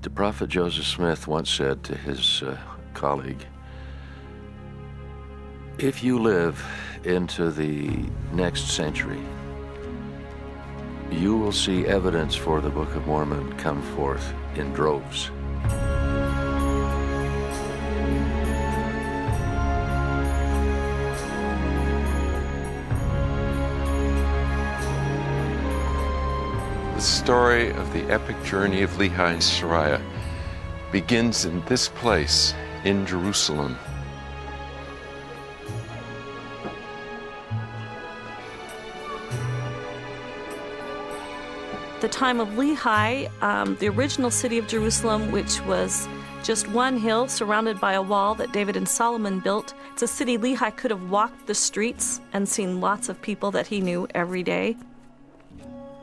The prophet Joseph Smith once said to his colleague, "If you live into the next century, you will see evidence for the Book of Mormon come forth in droves." The story of the epic journey of Lehi and Sariah begins in this place in Jerusalem. The time of Lehi, the original city of Jerusalem, which was just one hill surrounded by a wall that David and Solomon built. It's a city Lehi could have walked the streets and seen lots of people that he knew every day.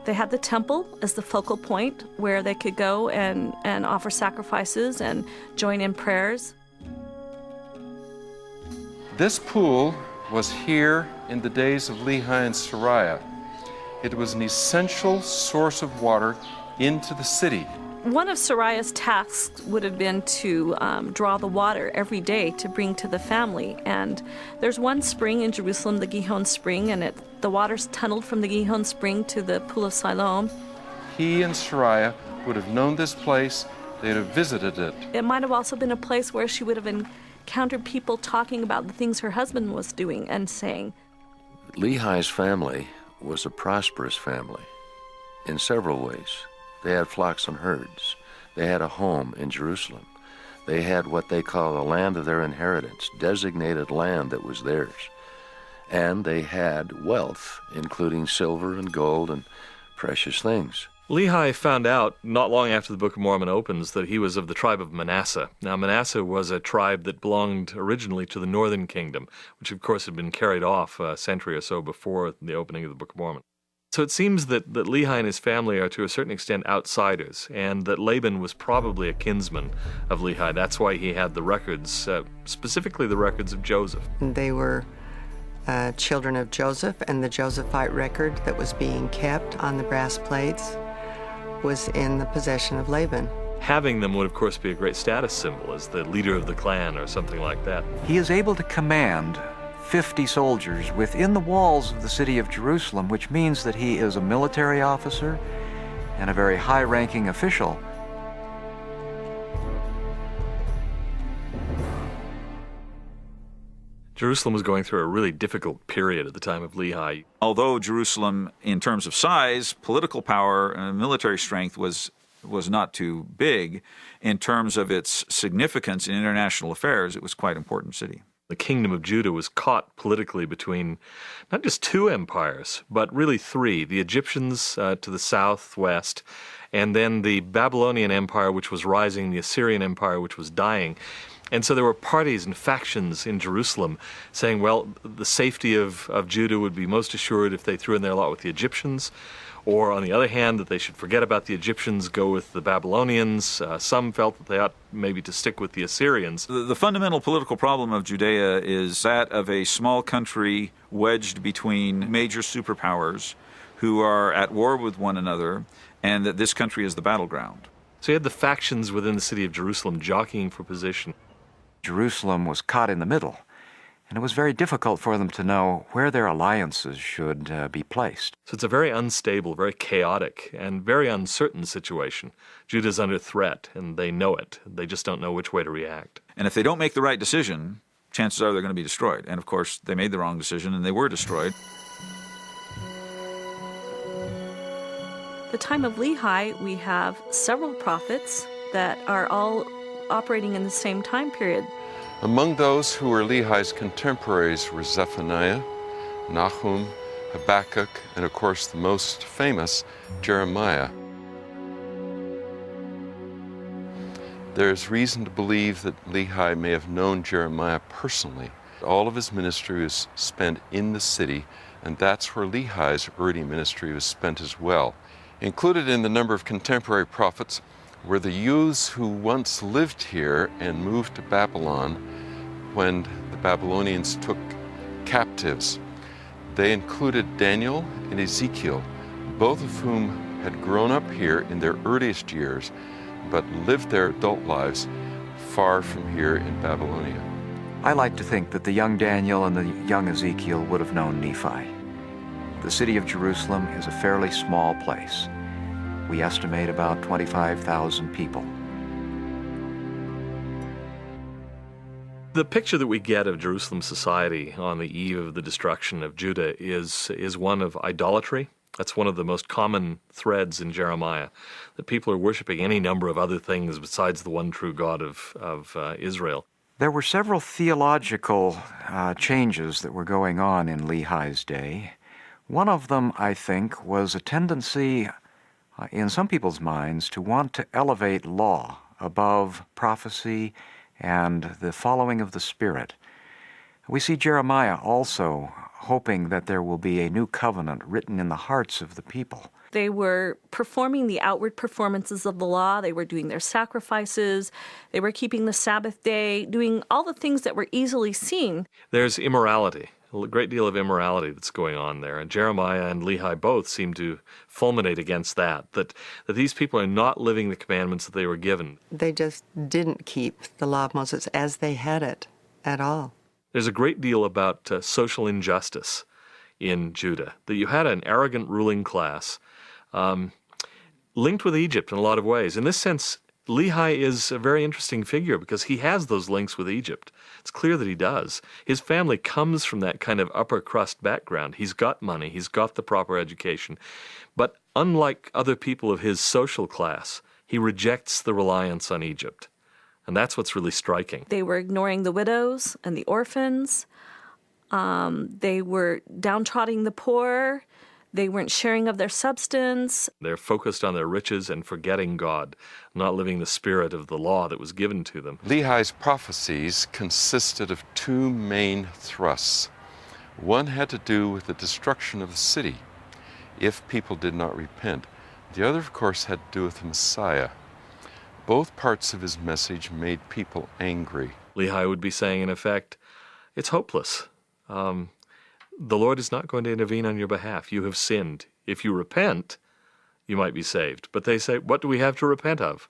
They had the temple as the focal point where they could go and offer sacrifices and join in prayers. This pool was here in the days of Lehi and Sariah. It was an essential source of water into the city. One of Sariah's tasks would have been to draw the water every day to bring to the family. And there's one spring in Jerusalem, the Gihon Spring, and the water's tunneled from the Gihon Spring to the Pool of Siloam. He and Sariah would have known this place. They'd have visited it. It might have also been a place where she would have encountered people talking about the things her husband was doing and saying. Lehi's family was a prosperous family in several ways. They had flocks and herds. They had a home in Jerusalem. They had what they call the land of their inheritance, designated land that was theirs. And they had wealth, including silver and gold and precious things. Lehi found out not long after the Book of Mormon opens that he was of the tribe of Manasseh. Now, Manasseh was a tribe that belonged originally to the northern kingdom, which of course had been carried off a century or so before the opening of the Book of Mormon. So it seems that Lehi and his family are to a certain extent outsiders, and that Laban was probably a kinsman of Lehi. That's why he had the records, specifically the records of Joseph. They were children of Joseph, and the Josephite record that was being kept on the brass plates was in the possession of Laban. Having them would, of course, be a great status symbol as the leader of the clan or something like that. He is able to command 50 soldiers within the walls of the city of Jerusalem, which means that he is a military officer and a very high-ranking official. Jerusalem was going through a really difficult period at the time of Lehi. Although Jerusalem, in terms of size, political power, and military strength was not too big, in terms of its significance in international affairs, it was quite an important city. The kingdom of Judah was caught politically between not just two empires, but really three. The Egyptians to the southwest, and then the Babylonian Empire, which was rising, the Assyrian Empire, which was dying. And so there were parties and factions in Jerusalem saying, well, the safety of Judah would be most assured if they threw in their lot with the Egyptians, or on the other hand, that they should forget about the Egyptians, go with the Babylonians. Some felt that they ought maybe to stick with the Assyrians. The fundamental political problem of Judea is that of a small country wedged between major superpowers who are at war with one another, and that this country is the battleground. So you had the factions within the city of Jerusalem jockeying for position. Jerusalem was caught in the middle, and it was very difficult for them to know where their alliances should be placed. So it's a very unstable, very chaotic, and very uncertain situation. Judah's under threat, and they know it. They just don't know which way to react. And if they don't make the right decision, chances are they're going to be destroyed. And of course, they made the wrong decision, and they were destroyed. The time of Lehi, we have several prophets that are all operating in the same time period. Among those who were Lehi's contemporaries were Zephaniah, Nahum, Habakkuk, and of course the most famous, Jeremiah. There's reason to believe that Lehi may have known Jeremiah personally. All of his ministry was spent in the city, and that's where Lehi's early ministry was spent as well. Included in the number of contemporary prophets were the youths who once lived here and moved to Babylon when the Babylonians took captives. They included Daniel and Ezekiel, both of whom had grown up here in their earliest years. but lived their adult lives far from here in Babylonia. I like to think that the young Daniel and the young Ezekiel would have known Nephi. The city of Jerusalem is a fairly small place. We estimate about 25,000 people. The picture that we get of Jerusalem society on the eve of the destruction of Judah is one of idolatry. That's one of the most common threads in Jeremiah, that people are worshiping any number of other things besides the one true God of Israel. There were several theological changes that were going on in Lehi's day. One of them, I think, was a tendency in some people's minds to want to elevate law above prophecy and the following of the Spirit. We see Jeremiah also hoping that there will be a new covenant written in the hearts of the people. They were performing the outward performances of the law. They were doing their sacrifices. They were keeping the Sabbath day, doing all the things that were easily seen. There's immorality, a great deal of immorality that's going on there. And Jeremiah and Lehi both seem to fulminate against that these people are not living the commandments that they were given. They just didn't keep the law of Moses as they had it at all. There's a great deal about social injustice in Judah, that you had an arrogant ruling class linked with Egypt in a lot of ways. In this sense, Lehi is a very interesting figure because he has those links with Egypt. It's clear that he does. His family comes from that kind of upper crust background. He's got money, he's got the proper education. But unlike other people of his social class, he rejects the reliance on Egypt. And that's what's really striking. They were ignoring the widows and the orphans. They were downtrodden the poor. They weren't sharing of their substance. They're focused on their riches and forgetting God, not living the spirit of the law that was given to them. Lehi's prophecies consisted of two main thrusts. One had to do with the destruction of the city, if people did not repent. The other, of course, had to do with the Messiah. Both parts of his message made people angry. Lehi would be saying, in effect, it's hopeless. The Lord is not going to intervene on your behalf. You have sinned. If you repent, you might be saved. But they say, what do we have to repent of?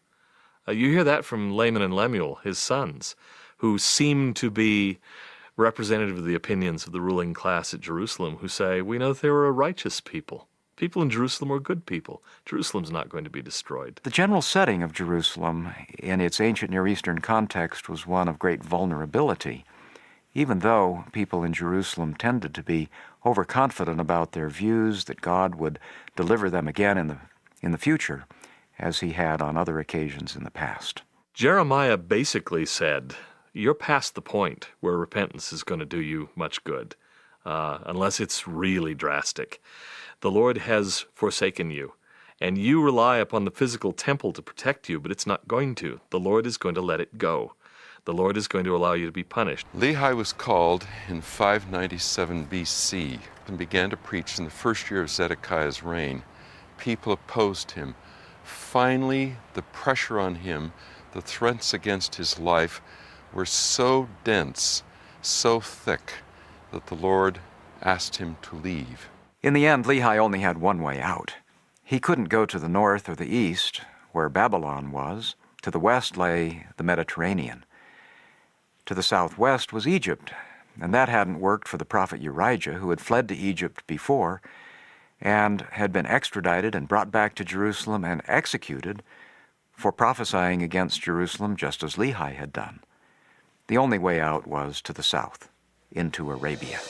You hear that from Laman and Lemuel, his sons, who seem to be representative of the opinions of the ruling class at Jerusalem, who say, we know that they were a righteous people. People in Jerusalem were good people. Jerusalem's not going to be destroyed. The general setting of Jerusalem in its ancient Near Eastern context was one of great vulnerability. Even though people in Jerusalem tended to be overconfident about their views that God would deliver them again in the future, as he had on other occasions in the past. Jeremiah basically said, you're past the point where repentance is going to do you much good, unless it's really drastic. The Lord has forsaken you, and you rely upon the physical temple to protect you, but it's not going to. The Lord is going to let it go. The Lord is going to allow you to be punished. Lehi was called in 597 BC and began to preach in the first year of Zedekiah's reign. People opposed him. Finally, the pressure on him, the threats against his life, were so dense, so thick, that the Lord asked him to leave. In the end, Lehi only had one way out. He couldn't go to the north or the east, where Babylon was. To the west lay the Mediterranean. To the southwest was Egypt, and that hadn't worked for the prophet Urijah, who had fled to Egypt before and had been extradited and brought back to Jerusalem and executed for prophesying against Jerusalem just as Lehi had done. The only way out was to the south, into Arabia.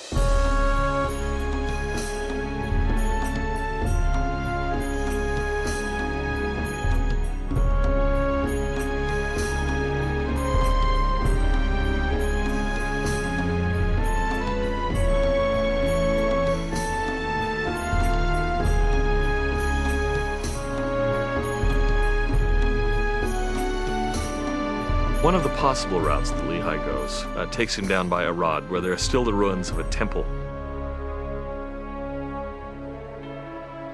One of the possible routes that Lehi goes takes him down by Arad, where there are still the ruins of a temple.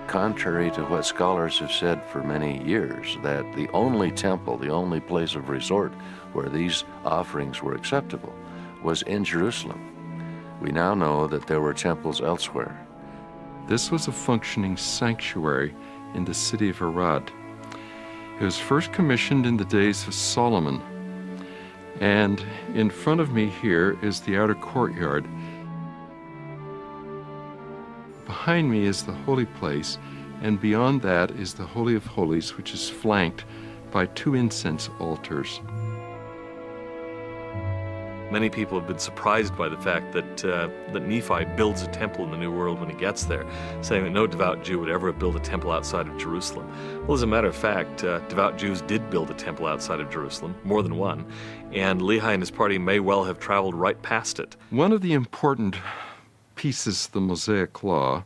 Contrary to what scholars have said for many years, that the only temple, the only place of resort where these offerings were acceptable was in Jerusalem. We now know that there were temples elsewhere. This was a functioning sanctuary in the city of Arad. It was first commissioned in the days of Solomon. And in front of me here is the outer courtyard. Behind me is the holy place, and beyond that is the Holy of Holies, which is flanked by 2 incense altars. Many people have been surprised by the fact that Nephi builds a temple in the New World when he gets there, saying that no devout Jew would ever build a temple outside of Jerusalem. Well, as a matter of fact, devout Jews did build a temple outside of Jerusalem, more than one, and Lehi and his party may well have traveled right past it. One of the important pieces of the Mosaic Law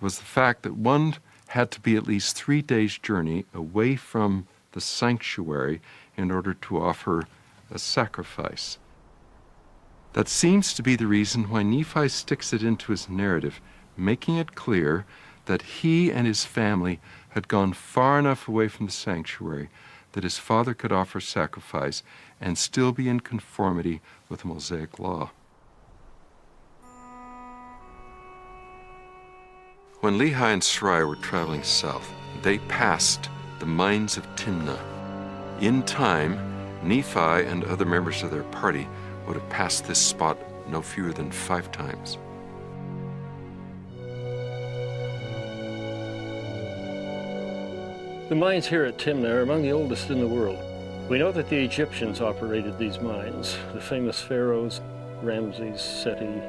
was the fact that one had to be at least 3 days' journey away from the sanctuary in order to offer a sacrifice. That seems to be the reason why Nephi sticks it into his narrative, making it clear that he and his family had gone far enough away from the sanctuary that his father could offer sacrifice and still be in conformity with the Mosaic Law. When Lehi and Sarai were traveling south, they passed the mines of Timnah. In time, Nephi and other members of their party would have passed this spot no fewer than 5 times. The mines here at Timnah are among the oldest in the world. We know that the Egyptians operated these mines, the famous pharaohs, Ramses, Seti,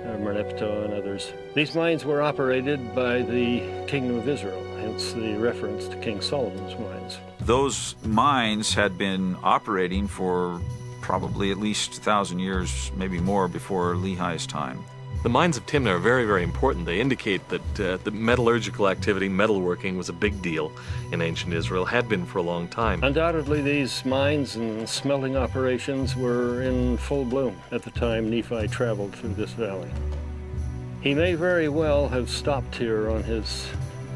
Merneptah, and others. These mines were operated by the Kingdom of Israel, hence the reference to King Solomon's mines. Those mines had been operating for probably at least 1,000 years, maybe more, before Lehi's time. The mines of Timnah are very, very important. They indicate that the metallurgical activity, metalworking, was a big deal in ancient Israel, had been for a long time. Undoubtedly, these mines and smelting operations were in full bloom at the time Nephi traveled through this valley. He may very well have stopped here on his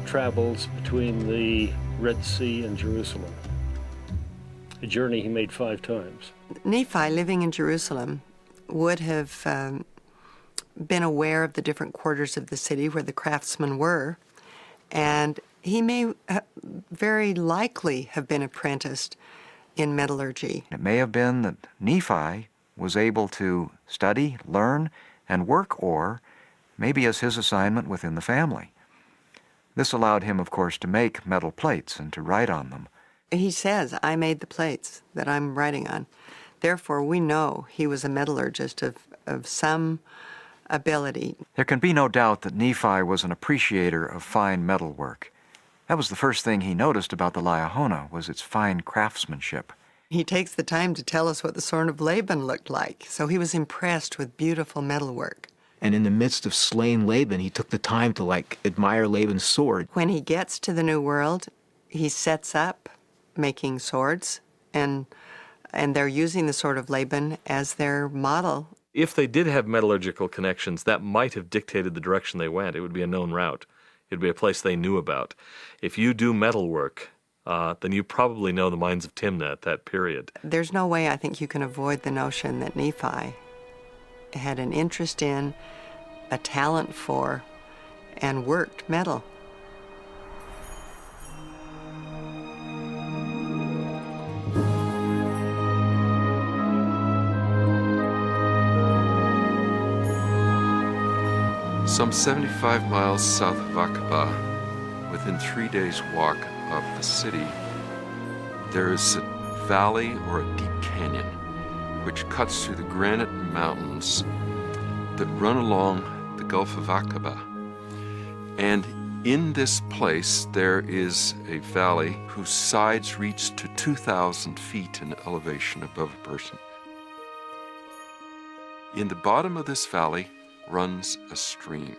travels between the Red Sea and Jerusalem, a journey he made 5 times. Nephi, living in Jerusalem, would have been aware of the different quarters of the city where the craftsmen were, and he may very likely have been apprenticed in metallurgy. It may have been that Nephi was able to study, learn, and work ore, maybe as his assignment within the family. This allowed him, of course, to make metal plates and to write on them. He says, I made the plates that I'm writing on. Therefore, we know he was a metallurgist of some ability. There can be no doubt that Nephi was an appreciator of fine metal work. That was the first thing he noticed about the Liahona, was its fine craftsmanship. He takes the time to tell us what the sword of Laban looked like, so he was impressed with beautiful metalwork. And in the midst of slaying Laban, he took the time to, admire Laban's sword. When he gets to the New World, he sets up making swords, and they're using the sword of Laban as their model. If they did have metallurgical connections, that might have dictated the direction they went. It would be a known route. It would be a place they knew about. If you do metalwork, then you probably know the mines of Timnah at that period. There's no way I think you can avoid the notion that Nephi had an interest in, a talent for, and worked metal. Some 75 miles south of Aqaba, within 3 days' walk of the city, there is a valley or a deep canyon which cuts through the granite mountains that run along the Gulf of Aqaba. And in this place there is a valley whose sides reach to 2,000 feet in elevation above a person. In the bottom of this valley runs a stream.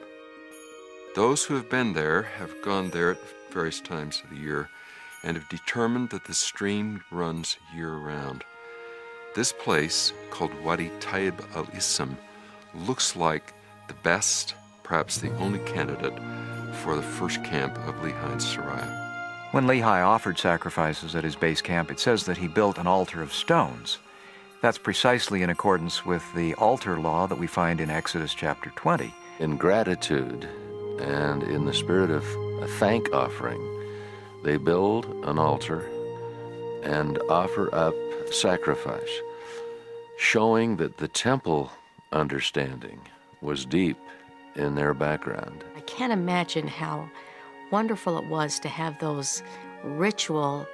Those who have been there have gone there at various times of the year and have determined that the stream runs year-round. This place, called Wadi Taib al-Ism, looks like the best, perhaps the only candidate for the first camp of Lehi and Sarai. When Lehi offered sacrifices at his base camp, it says that he built an altar of stones. That's precisely in accordance with the altar law that we find in Exodus chapter 20. In gratitude and in the spirit of a thank offering, they build an altar and offer up sacrifice, showing that the temple understanding was deep in their background. I can't imagine how wonderful it was to have those ritual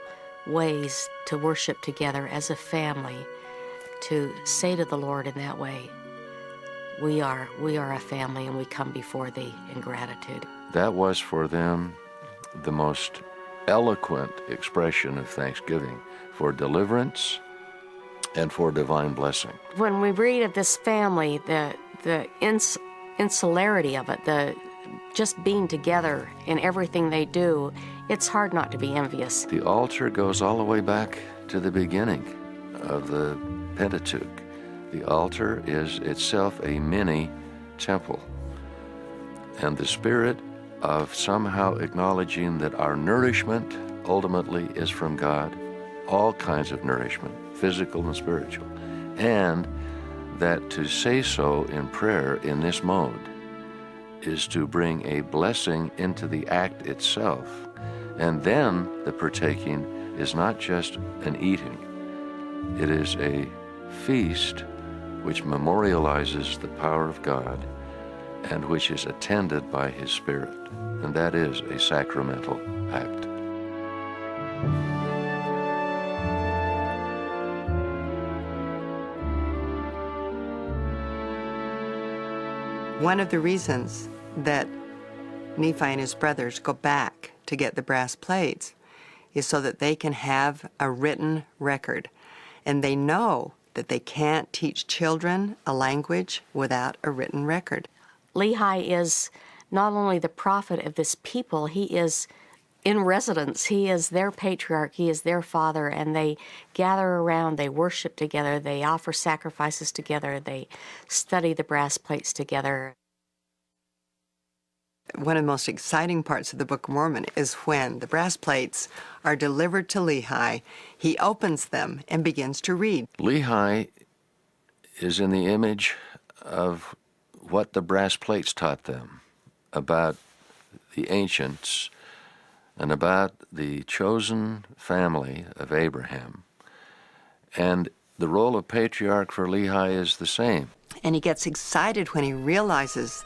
ways to worship together as a family, to say to the Lord in that way, we are a family and we come before thee in gratitude. That was for them the most eloquent expression of thanksgiving for deliverance and for divine blessing. When we read of this family, the insularity of it, the just being together in everything they do, it's hard not to be envious. The altar goes all the way back to the beginning of the Pentateuch. The altar is itself a mini temple. And the spirit of somehow acknowledging that our nourishment ultimately is from God, all kinds of nourishment, physical and spiritual, and that to say so in prayer in this mode is to bring a blessing into the act itself. And then the partaking is not just an eating, it is a feast which memorializes the power of God and which is attended by His Spirit. And that is a sacramental act. One of the reasons that Nephi and his brothers go back to get the brass plates is so that they can have a written record. And they know that they can't teach children a language without a written record. Lehi is not only the prophet of this people, he is in residence. He is their patriarch, he is their father, and they gather around, they worship together, they offer sacrifices together, they study the brass plates together. One of the most exciting parts of the Book of Mormon is when the brass plates are delivered to Lehi. He opens them and begins to read. Lehi is in the image of what the brass plates taught them about the ancients and about the chosen family of Abraham. And the role of patriarch for Lehi is the same. And he gets excited when he realizes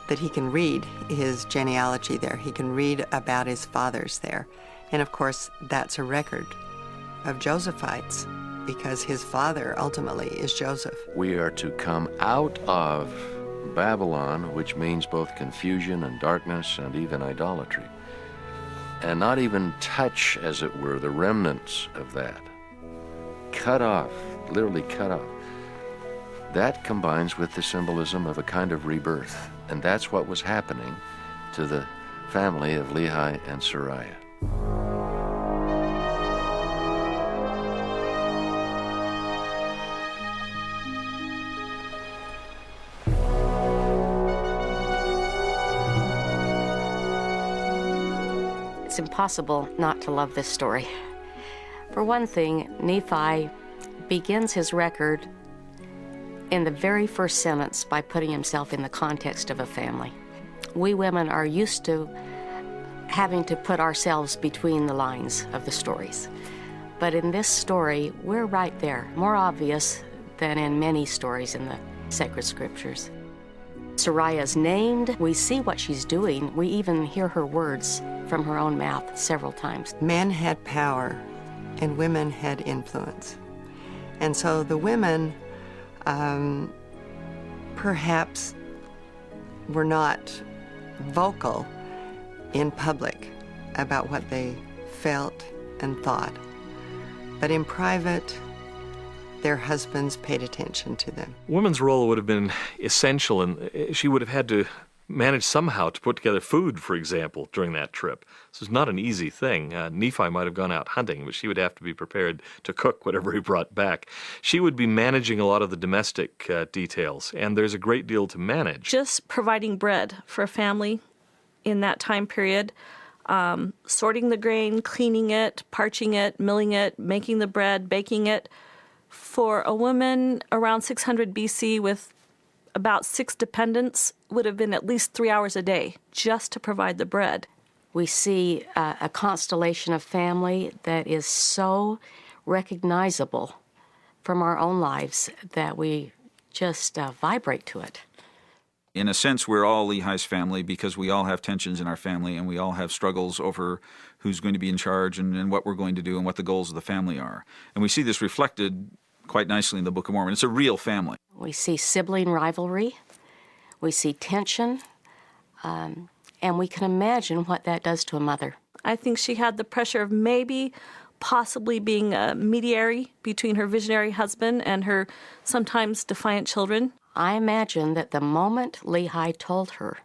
that he can read his genealogy there. He can read about his fathers there. And of course, that's a record of Josephites because his father ultimately is Joseph. We are to come out of Babylon, which means both confusion and darkness and even idolatry, and not even touch, as it were, the remnants of that. Cut off, literally cut off. That combines with the symbolism of a kind of rebirth, and that's what was happening to the family of Lehi and Sariah. It's impossible not to love this story. For one thing, Nephi begins his record in the very first sentence by putting himself in the context of a family. We women are used to having to put ourselves between the lines of the stories. But in this story, we're right there, more obvious than in many stories in the sacred scriptures. Sariah is named, we see what she's doing, we even hear her words from her own mouth several times. Men had power and women had influence. And so the women perhaps were not vocal in public about what they felt and thought. But in private, their husbands paid attention to them. Women's role would have been essential, and she would have had to manage somehow to put together food, for example, during that trip. This is not an easy thing. Nephi might have gone out hunting, but she would have to be prepared to cook whatever he brought back. She would be managing a lot of the domestic details, and there's a great deal to manage. Just providing bread for a family in that time period, sorting the grain, cleaning it, parching it, milling it, making the bread, baking it. For a woman around 600 BC with about 6 dependents would have been at least 3 hours a day just to provide the bread. We see a constellation of family that is so recognizable from our own lives that we just vibrate to it. In a sense, we're all Lehi's family because we all have tensions in our family and we all have struggles over who's going to be in charge and what we're going to do and what the goals of the family are. And we see this reflected quite nicely in the Book of Mormon. It's a real family. We see sibling rivalry, we see tension, and we can imagine what that does to a mother. I think she had the pressure of maybe possibly being a mediator between her visionary husband and her sometimes defiant children. I imagine that the moment Lehi told her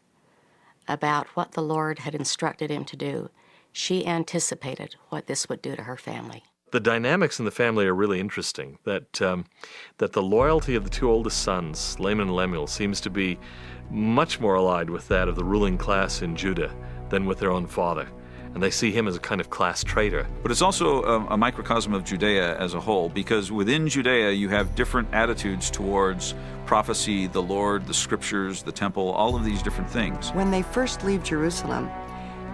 about what the Lord had instructed him to do, she anticipated what this would do to her family. The dynamics in the family are really interesting, that the loyalty of the two oldest sons, Laman and Lemuel, seems to be much more allied with that of the ruling class in Judah than with their own father. And they see him as a kind of class traitor. But it's also a microcosm of Judea as a whole, because within Judea you have different attitudes towards prophecy, the Lord, the scriptures, the temple, all of these different things. When they first leave Jerusalem,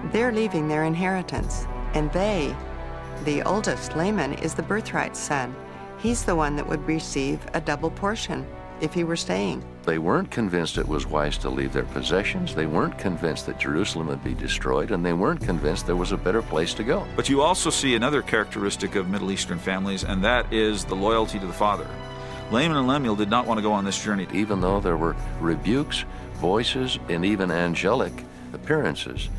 they're leaving their inheritance. And they, the oldest, Laman, is the birthright son. He's the one that would receive a double portion if he were staying. They weren't convinced it was wise to leave their possessions. They weren't convinced that Jerusalem would be destroyed, and they weren't convinced there was a better place to go. But you also see another characteristic of Middle Eastern families, and that is the loyalty to the father. Laman and Lemuel did not want to go on this journey. Even though there were rebukes, voices, and even angelic appearances,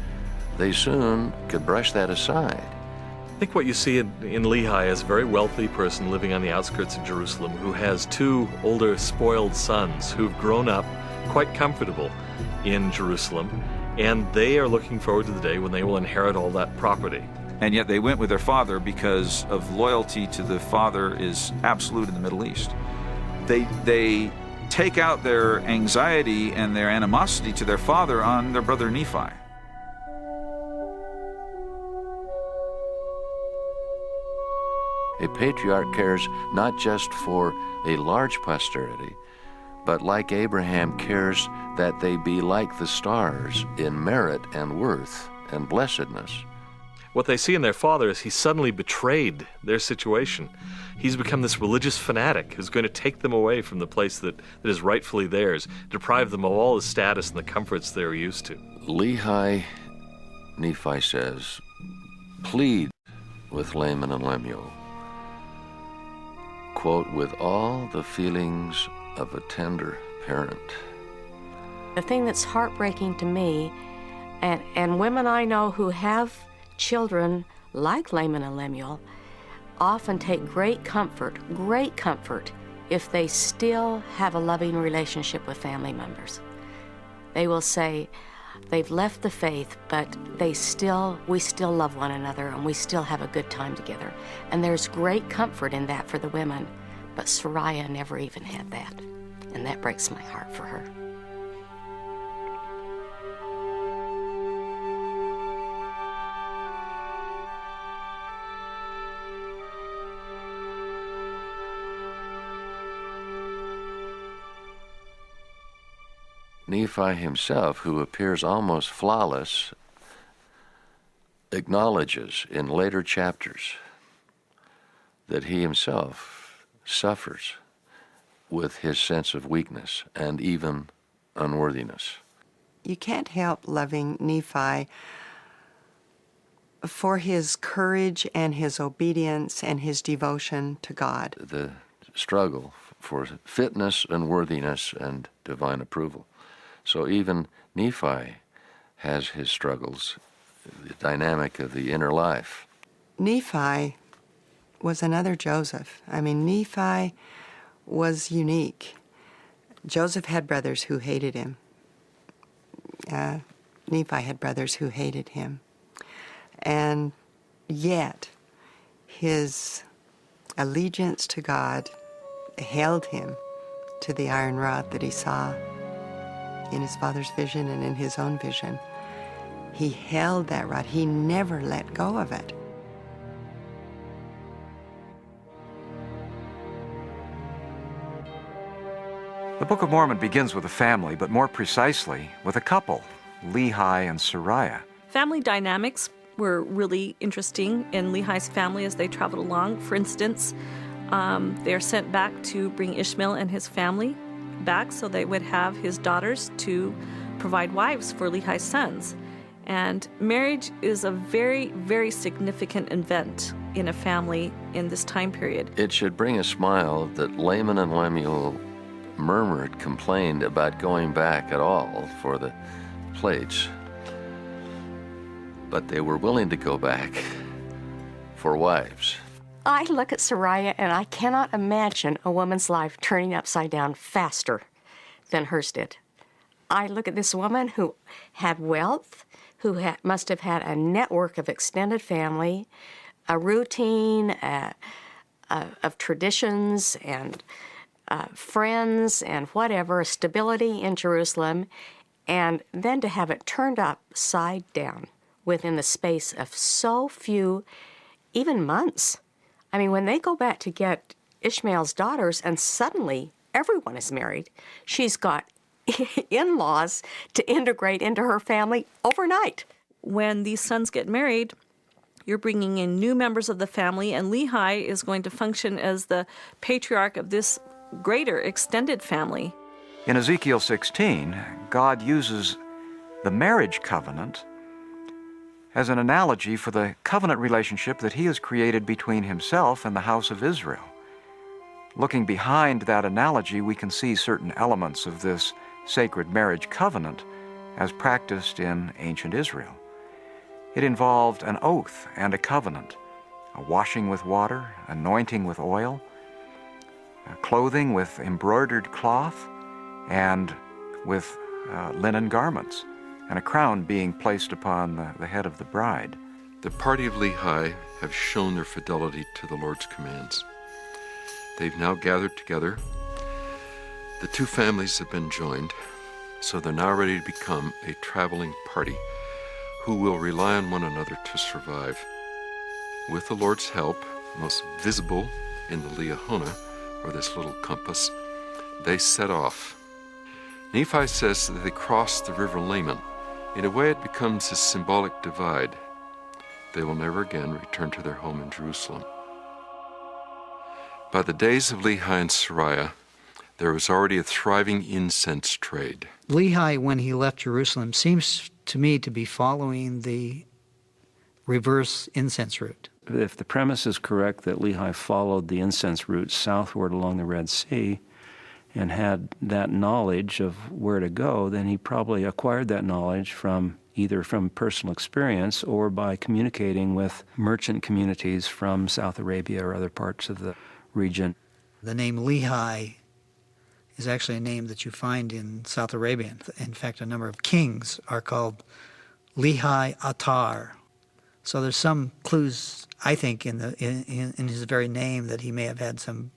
they soon could brush that aside. I think what you see in Lehi is a very wealthy person living on the outskirts of Jerusalem who has two older, spoiled sons who've grown up quite comfortable in Jerusalem, and they are looking forward to the day when they will inherit all that property. And yet they went with their father because of loyalty to the father is absolute in the Middle East. They take out their anxiety and their animosity to their father on their brother Nephi. A patriarch cares not just for a large posterity, but like Abraham cares that they be like the stars in merit and worth and blessedness. What they see in their father is he suddenly betrayed their situation. He's become this religious fanatic who's going to take them away from the place that is rightfully theirs, deprive them of all the status and the comforts they're used to. Lehi, Nephi says, plead with Laman and Lemuel, quote, with all the feelings of a tender parent. The thing that's heartbreaking to me, and women I know who have children like Laman and Lemuel, often take great comfort if they still have a loving relationship with family members. They will say they've left the faith, but we still love one another and we still have a good time together. And there's great comfort in that for the women, but Sariah never even had that. And that breaks my heart for her. Nephi himself, who appears almost flawless, acknowledges in later chapters that he himself suffers with his sense of weakness and even unworthiness. You can't help loving Nephi for his courage and his obedience and his devotion to God. The struggle for fitness and worthiness and divine approval. So even Nephi has his struggles, the dynamic of the inner life. Nephi was another Joseph. I mean, Nephi was unique. Joseph had brothers who hated him. Nephi had brothers who hated him. And yet, his allegiance to God held him to the iron rod that he saw in his father's vision and in his own vision. He held that rod. He never let go of it. The Book of Mormon begins with a family, but more precisely with a couple, Lehi and Sariah. Family dynamics were really interesting in Lehi's family as they traveled along. For instance, they are sent back to bring Ishmael and his family back so they would have his daughters to provide wives for Lehi's sons. And marriage is a very, very significant event in a family in this time period. It should bring a smile that Laman and Lemuel murmured, complained about going back at all for the plates. But they were willing to go back for wives. I look at Sariah and I cannot imagine a woman's life turning upside down faster than hers did. I look at this woman who had wealth, who must have had a network of extended family, a routine of traditions and friends and whatever, stability in Jerusalem, and then to have it turned upside down within the space of so few, even months. I mean, when they go back to get Ishmael's daughters and suddenly everyone is married, she's got in-laws to integrate into her family overnight. When these sons get married, you're bringing in new members of the family, and Lehi is going to function as the patriarch of this greater extended family. In Ezekiel 16, God uses the marriage covenant as an analogy for the covenant relationship that he has created between himself and the house of Israel. Looking behind that analogy, we can see certain elements of this sacred marriage covenant as practiced in ancient Israel. It involved an oath and a covenant, a washing with water, anointing with oil, clothing with embroidered cloth, and with linen garments, and a crown being placed upon the head of the bride. The party of Lehi have shown their fidelity to the Lord's commands. They've now gathered together. The two families have been joined, so they're now ready to become a traveling party who will rely on one another to survive. With the Lord's help, most visible in the Liahona, or this little compass, they set off. Nephi says that they crossed the river Laman. In a way, it becomes a symbolic divide. They will never again return to their home in Jerusalem. By the days of Lehi and Sariah, there was already a thriving incense trade. Lehi, when he left Jerusalem, seems to me to be following the reverse incense route. If the premise is correct that Lehi followed the incense route southward along the Red Sea and had that knowledge of where to go, then he probably acquired that knowledge either from personal experience or by communicating with merchant communities from South Arabia or other parts of the region. The name Lehi is actually a name that you find in South Arabia. In fact, a number of kings are called Lehi Atar. So there's some clues, I think, in his very name that he may have had some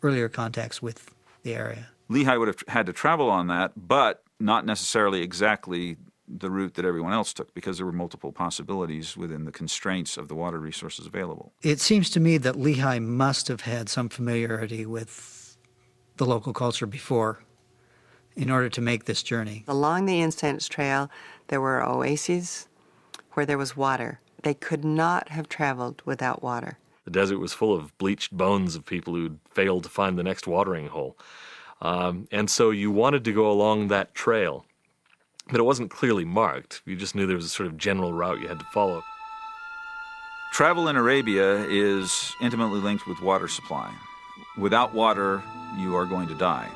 earlier contacts with the area. Lehi would have had to travel on that, but not necessarily exactly the route that everyone else took, because there were multiple possibilities within the constraints of the water resources available. It seems to me that Lehi must have had some familiarity with the local culture before in order to make this journey. Along the incense trail, there were oases where there was water. They could not have traveled without water. The desert was full of bleached bones of people who'd failed to find the next watering hole. And so you wanted to go along that trail, but it wasn't clearly marked. You just knew there was a sort of general route you had to follow. Travel in Arabia is intimately linked with water supply. Without water, you are going to die.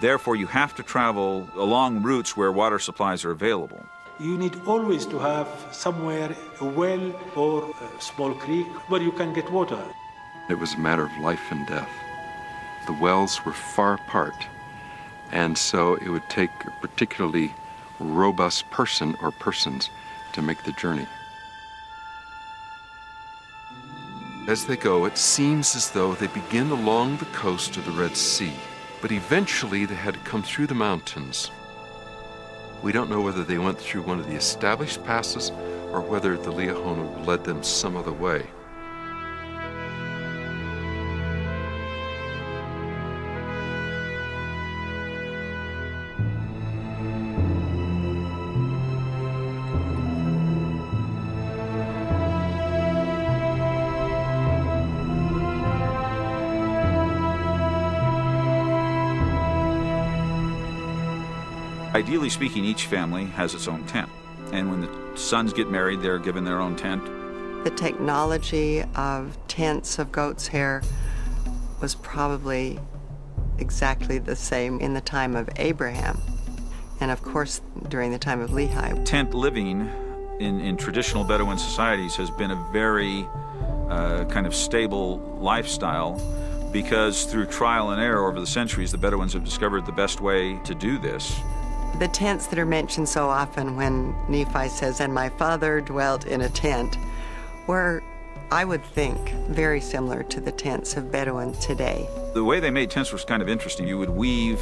Therefore, you have to travel along routes where water supplies are available. You need always to have somewhere a well or a small creek where you can get water. It was a matter of life and death. The wells were far apart, and so it would take a particularly robust person or persons to make the journey. As they go, it seems as though they begin along the coast of the Red Sea, but eventually they had to come through the mountains. We don't know whether they went through one of the established passes or whether the Liahona led them some other way. Ideally speaking, each family has its own tent. And when the sons get married, they're given their own tent. The technology of tents of goat's hair was probably exactly the same in the time of Abraham, and of course during the time of Lehi. Tent living in traditional Bedouin societies has been a very kind of stable lifestyle, because through trial and error over the centuries, the Bedouins have discovered the best way to do this. The tents that are mentioned so often when Nephi says, "And my father dwelt in a tent," were, I would think, very similar to the tents of Bedouin today. The way they made tents was kind of interesting. You would weave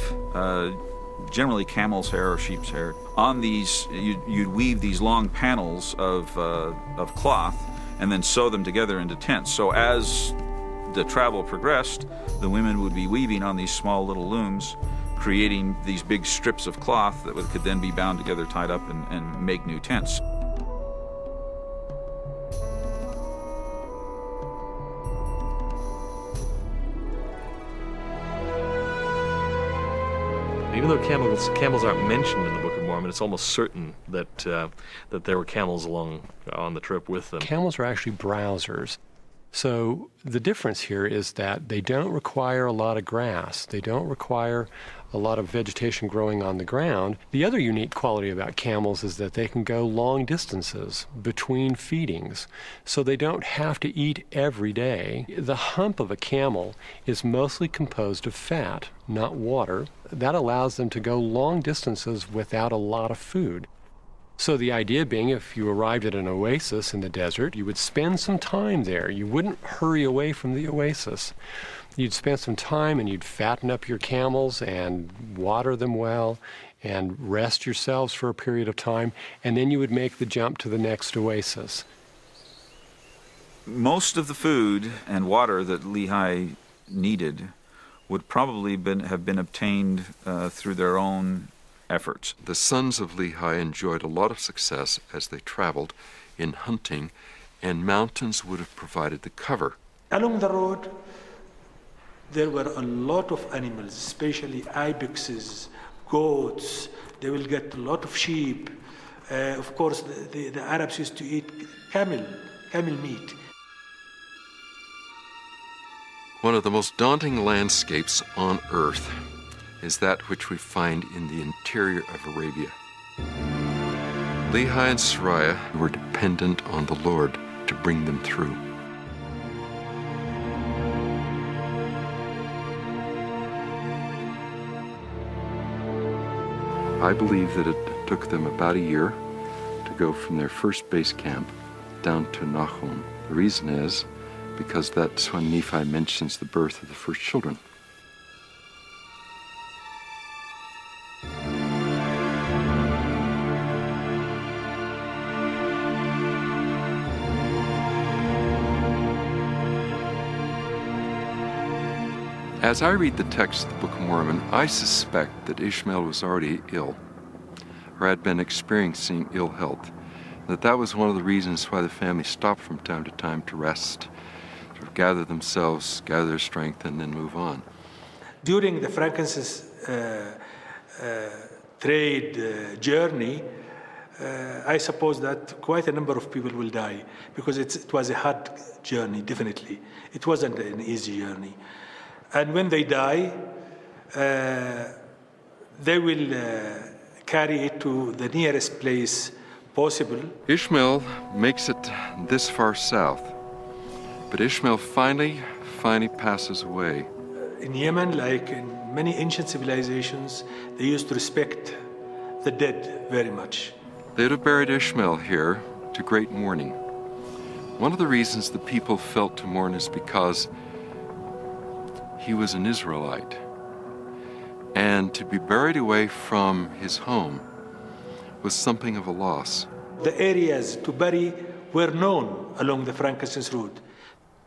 generally camel's hair or sheep's hair. On these, you'd weave these long panels of cloth and then sew them together into tents. So as the travel progressed, the women would be weaving on these small little looms, creating these big strips of cloth that could then be bound together, tied up, and make new tents. Even though camels aren't mentioned in the Book of Mormon, it's almost certain that that there were camels along on the trip with them. Camels are actually browsers. So the difference here is that they don't require a lot of grass. They don't require a lot of vegetation growing on the ground. The other unique quality about camels is that they can go long distances between feedings, so they don't have to eat every day. The hump of a camel is mostly composed of fat, not water. That allows them to go long distances without a lot of food. So the idea being, if you arrived at an oasis in the desert, you would spend some time there. You wouldn't hurry away from the oasis. You'd spend some time and you'd fatten up your camels and water them well and rest yourselves for a period of time, and then you would make the jump to the next oasis. Most of the food and water that Lehi needed would probably have been obtained through their own efforts. The sons of Lehi enjoyed a lot of success as they traveled in hunting, and mountains would have provided the cover. Along the road, there were a lot of animals, especially ibexes, goats. They will get a lot of sheep. Of course, the Arabs used to eat camel meat. One of the most daunting landscapes on earth is that which we find in the interior of Arabia. Lehi and Sariah were dependent on the Lord to bring them through. I believe that it took them about a year to go from their first base camp down to Nahum. The reason is because that's when Nephi mentions the birth of the first children. As I read the text of the Book of Mormon, I suspect that Ishmael was already ill, or had been experiencing ill health. That was one of the reasons why the family stopped from time to time to rest, to gather themselves, gather their strength, and then move on. During the frankincense trade journey, I suppose that quite a number of people will die, because it was a hard journey, definitely. It wasn't an easy journey. And when they die, they will carry it to the nearest place possible. Ishmael makes it this far south, but Ishmael finally passes away. In Yemen, like in many ancient civilizations, they used to respect the dead very much. They'd have buried Ishmael here to great mourning. One of the reasons the people felt to mourn is because he was an Israelite, and to be buried away from his home was something of a loss. The areas to bury were known along the frankincense route.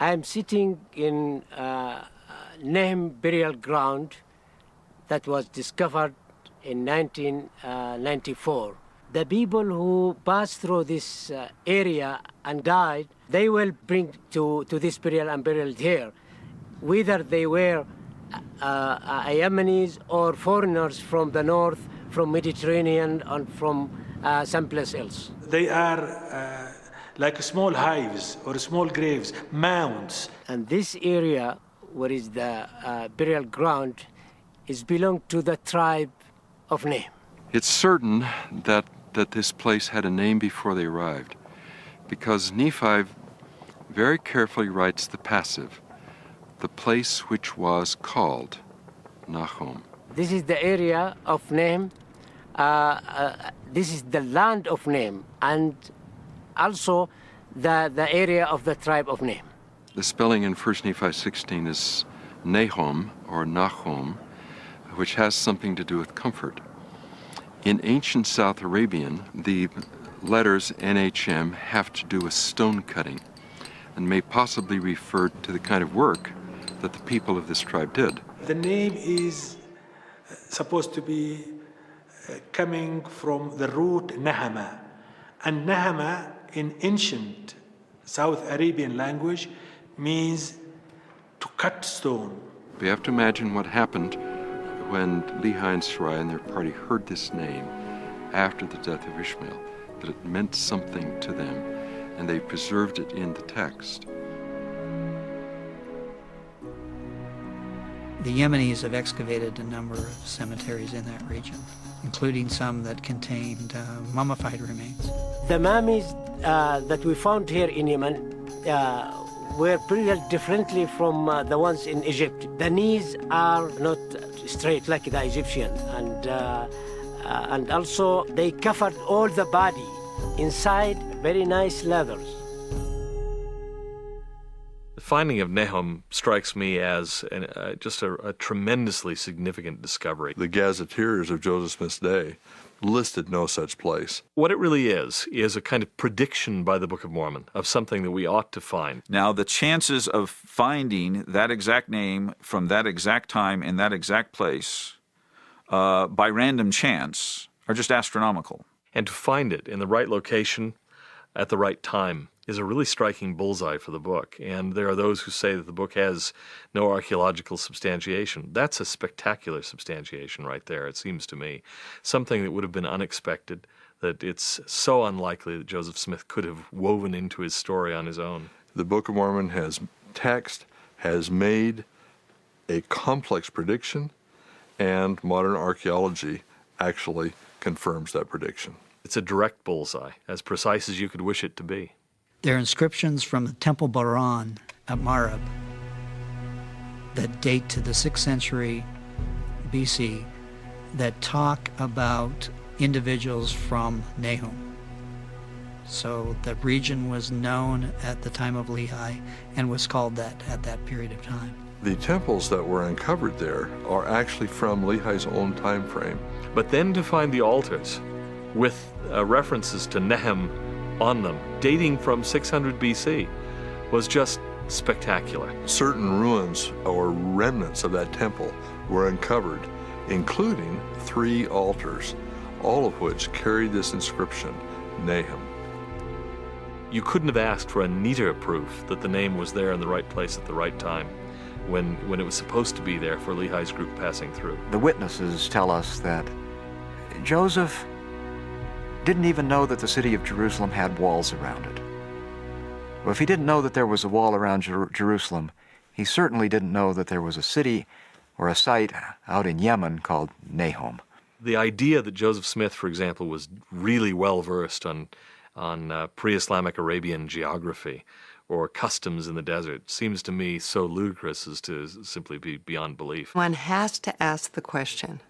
I am sitting in Nehem burial ground that was discovered in 1994. The people who passed through this area and died, they will bring to this burial and buried here, whether they were Yemenis or foreigners from the north from Mediterranean and from someplace else. They are like small hives or small graves, mounds. And this area, where is the burial ground, is belong to the tribe of Nehem. It's certain that this place had a name before they arrived, because Nephi very carefully writes the passive, the place which was called Nahom. This is the area of Nehem. This is the land of Nehem, and also the area of the tribe of Nehem. The spelling in 1 Nephi 16 is Nahom or Nahom, which has something to do with comfort. In ancient South Arabian, the letters NHM have to do with stone cutting and may possibly refer to the kind of work that the people of this tribe did. The name is supposed to be coming from the root Nahama. And Nahama in ancient South Arabian language means to cut stone. We have to imagine what happened when Lehi and Sarai and their party heard this name after the death of Ishmael, that it meant something to them, and they preserved it in the text. The Yemenis have excavated a number of cemeteries in that region, including some that contained mummified remains. The mummies that we found here in Yemen were pretty differently from the ones in Egypt. The knees are not straight like the Egyptian, and also they covered all the body inside very nice leathers. The finding of Nahom strikes me as just a tremendously significant discovery. The gazetteers of Joseph Smith's day listed no such place. What it really is a kind of prediction by the Book of Mormon of something that we ought to find. Now, the chances of finding that exact name from that exact time in that exact place by random chance are just astronomical. And to find it in the right location at the right time is a really striking bullseye for the book. And there are those who say that the book has no archaeological substantiation. That's a spectacular substantiation right there, it seems to me. Something that would have been unexpected, that it's so unlikely that Joseph Smith could have woven into his story on his own. The Book of Mormon has made a complex prediction, and modern archaeology actually confirms that prediction. It's a direct bullseye, as precise as you could wish it to be. There are inscriptions from the Temple Baran at Marab that date to the 6th century BC that talk about individuals from Nahum. So the region was known at the time of Lehi and was called that at that period of time. The temples that were uncovered there are actually from Lehi's own time frame. But then to find the altars with references to Nehem on them, dating from 600 BC, was just spectacular. Certain ruins or remnants of that temple were uncovered, including 3 altars, all of which carried this inscription, Nahum. You couldn't have asked for a neater proof that the name was there in the right place at the right time, when it was supposed to be there for Lehi's group passing through. The witnesses tell us that Joseph didn't even know that the city of Jerusalem had walls around it. Well, if he didn't know that there was a wall around Jerusalem, he certainly didn't know that there was a city or a site out in Yemen called Nahom. The idea that Joseph Smith, for example, was really well versed on pre-Islamic Arabian geography or customs in the desert seems to me so ludicrous as to simply be beyond belief. One has to ask the question,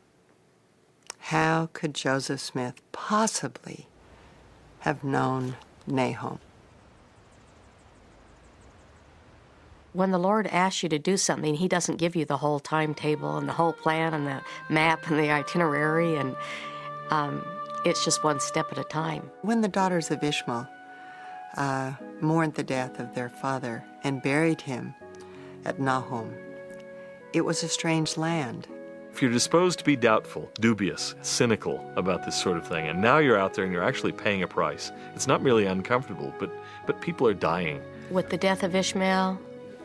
how could Joseph Smith possibly have known Nahom? When the Lord asks you to do something, He doesn't give you the whole timetable and the whole plan and the map and the itinerary, and it's just one step at a time. When the daughters of Ishmael mourned the death of their father and buried him at Nahom, it was a strange land. If you're disposed to be doubtful, dubious, cynical about this sort of thing, and now you're out there and you're actually paying a price, it's not merely uncomfortable, but people are dying. With the death of Ishmael,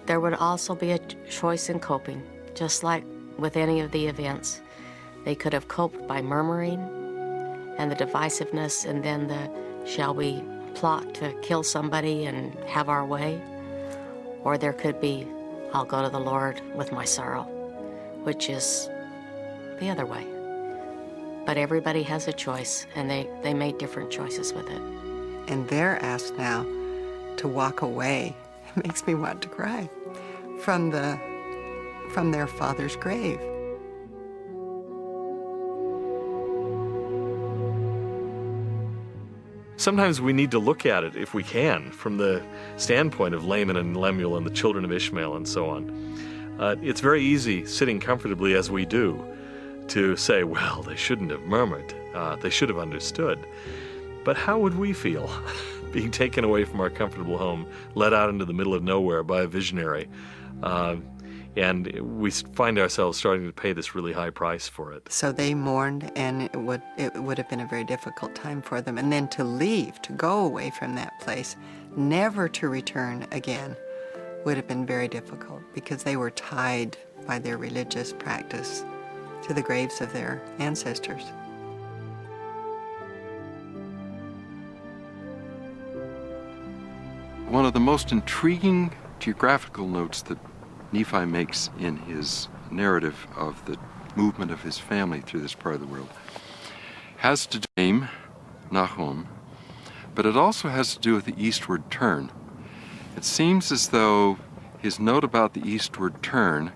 there would also be a choice in coping, just like with any of the events. They could have coped by murmuring and the divisiveness, and then the, shall we plot to kill somebody and have our way? Or there could be, I'll go to the Lord with my sorrow, which is the other way. But everybody has a choice, and they made different choices with it. And they're asked now to walk away. It makes me want to cry from their father's grave. Sometimes we need to look at it, if we can, from the standpoint of Laman and Lemuel and the children of Ishmael and so on. It's very easy, sitting comfortably as we do, to say, well, they shouldn't have murmured. They should have understood. But how would we feel being taken away from our comfortable home, led out into the middle of nowhere by a visionary? And we find ourselves starting to pay this really high price for it. So they mourned, and it would have been a very difficult time for them. And then to leave, to go away from that place, never to return again, would have been very difficult because they were tied by their religious practice to the graves of their ancestors. One of the most intriguing geographical notes that Nephi makes in his narrative of the movement of his family through this part of the world has to do with Nahum, but it also has to do with the eastward turn. It seems as though his note about the eastward turn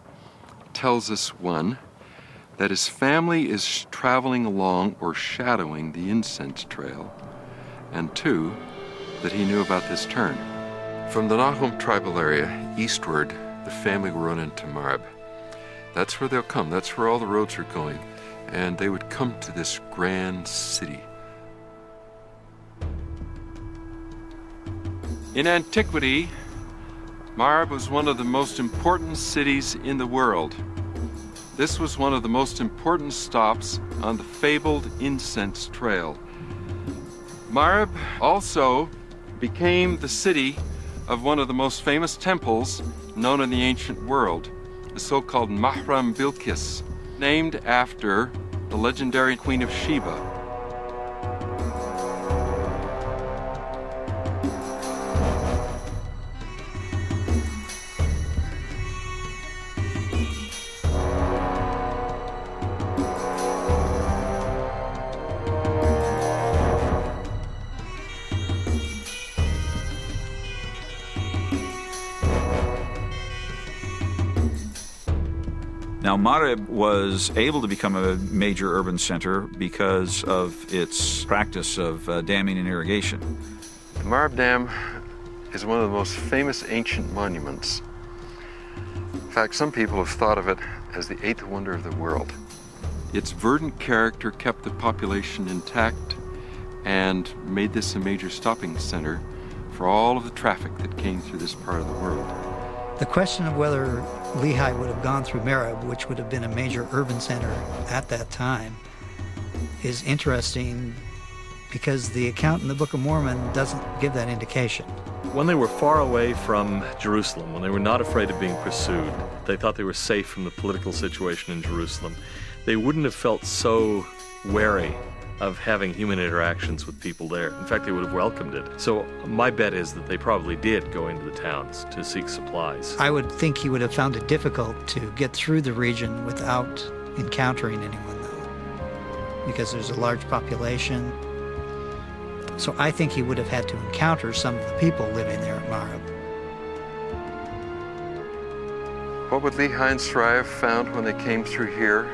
tells us, one, that his family is traveling along or shadowing the incense trail, and two, that he knew about this turn. From the Nahum tribal area eastward, the family will run into Moab. That's where they'll come. That's where all the roads are going. And they would come to this grand city. In antiquity, Moab was one of the most important cities in the world. This was one of the most important stops on the fabled incense trail. Moab also became the city of one of the most famous temples known in the ancient world, the so-called Mahram Bilqis, named after the legendary Queen of Sheba. Now, Moab was able to become a major urban center because of its practice of damming and irrigation. The Moab Dam is one of the most famous ancient monuments. In fact, some people have thought of it as the eighth wonder of the world. Its verdant character kept the population intact and made this a major stopping center for all of the traffic that came through this part of the world. The question of whether Lehi would have gone through Moab, which would have been a major urban center at that time, is interesting because the account in the Book of Mormon doesn't give that indication. When they were far away from Jerusalem, when they were not afraid of being pursued, they thought they were safe from the political situation in Jerusalem, they wouldn't have felt so wary of having human interactions with people there. In fact, they would have welcomed it. So my bet is that they probably did go into the towns to seek supplies. I would think he would have found it difficult to get through the region without encountering anyone, though, because there's a large population. So I think he would have had to encounter some of the people living there at Moab. What would Lehi and Sarai have found when they came through here?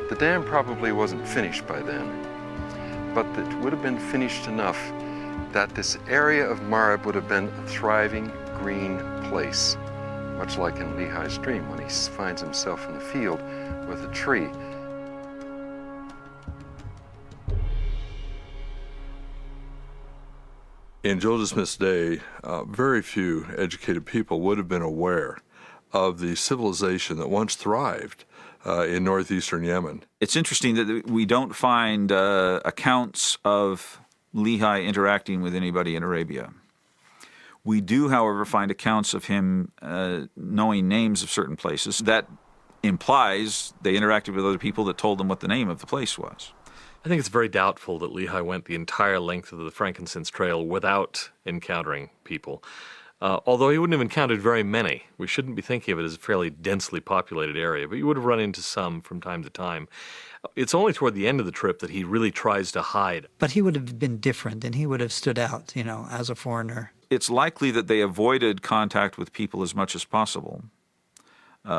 The dam probably wasn't finished by then, but it would have been finished enough that this area of Moab would have been a thriving green place, much like in Lehi's dream when he finds himself in the field with a tree. In Joseph Smith's day, very few educated people would have been aware of the civilization that once thrived in northeastern Yemen. It's interesting that we don't find accounts of Lehi interacting with anybody in Arabia. We do, however, find accounts of him knowing names of certain places that implies they interacted with other people that told them what the name of the place was. I think it's very doubtful that Lehi went the entire length of the frankincense trail without encountering people. Although he wouldn't have encountered very many. We shouldn't be thinking of it as a fairly densely populated area, but you would have run into some from time to time. It's only toward the end of the trip that he really tries to hide. But he would have been different, and he would have stood out, as a foreigner. It's likely that they avoided contact with people as much as possible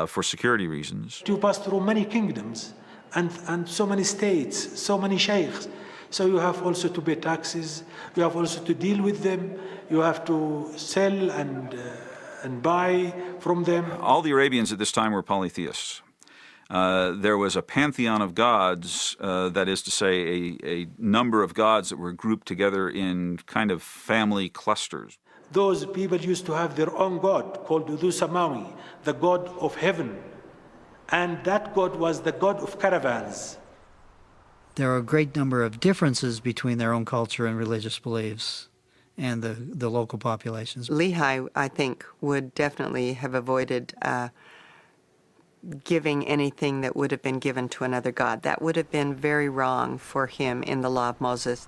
for security reasons. You pass through many kingdoms and so many states, so many sheikhs. So you have also to pay taxes, you have also to deal with them, you have to sell and buy from them. All the Arabians at this time were polytheists. There was a pantheon of gods, that is to say, a number of gods that were grouped together in kind of family clusters. Those people used to have their own god called Udu Samawi, the god of heaven. And that god was the god of caravans. There are a great number of differences between their own culture and religious beliefs and the local populations. Lehi, I think, would definitely have avoided giving anything that would have been given to another god. That would have been very wrong for him in the law of Moses.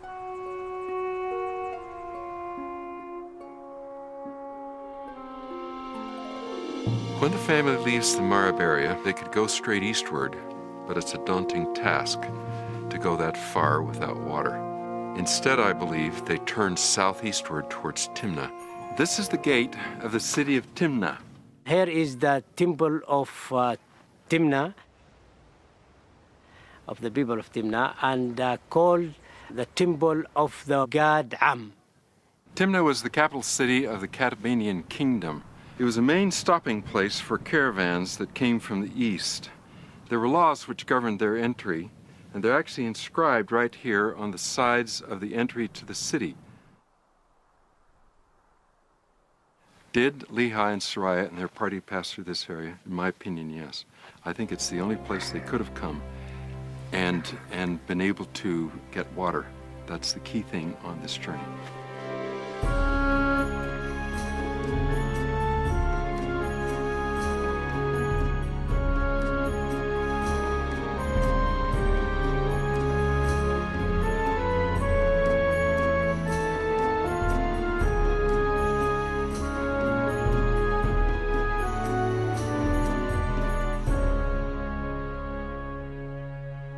When the family leaves the Marib area, they could go straight eastward, but it's a daunting task to go that far without water. Instead, I believe, they turned southeastward towards Timnah. This is the gate of the city of Timnah. Here is the temple of Timnah, of the people of Timnah, and called the temple of the god Am. Timnah was the capital city of the Katabanian kingdom. It was a main stopping place for caravans that came from the east. There were laws which governed their entry, and they're actually inscribed right here on the sides of the entry to the city. Did Lehi and Sariah and their party pass through this area? In my opinion, yes. I think it's the only place they could have come and been able to get water. That's the key thing on this journey.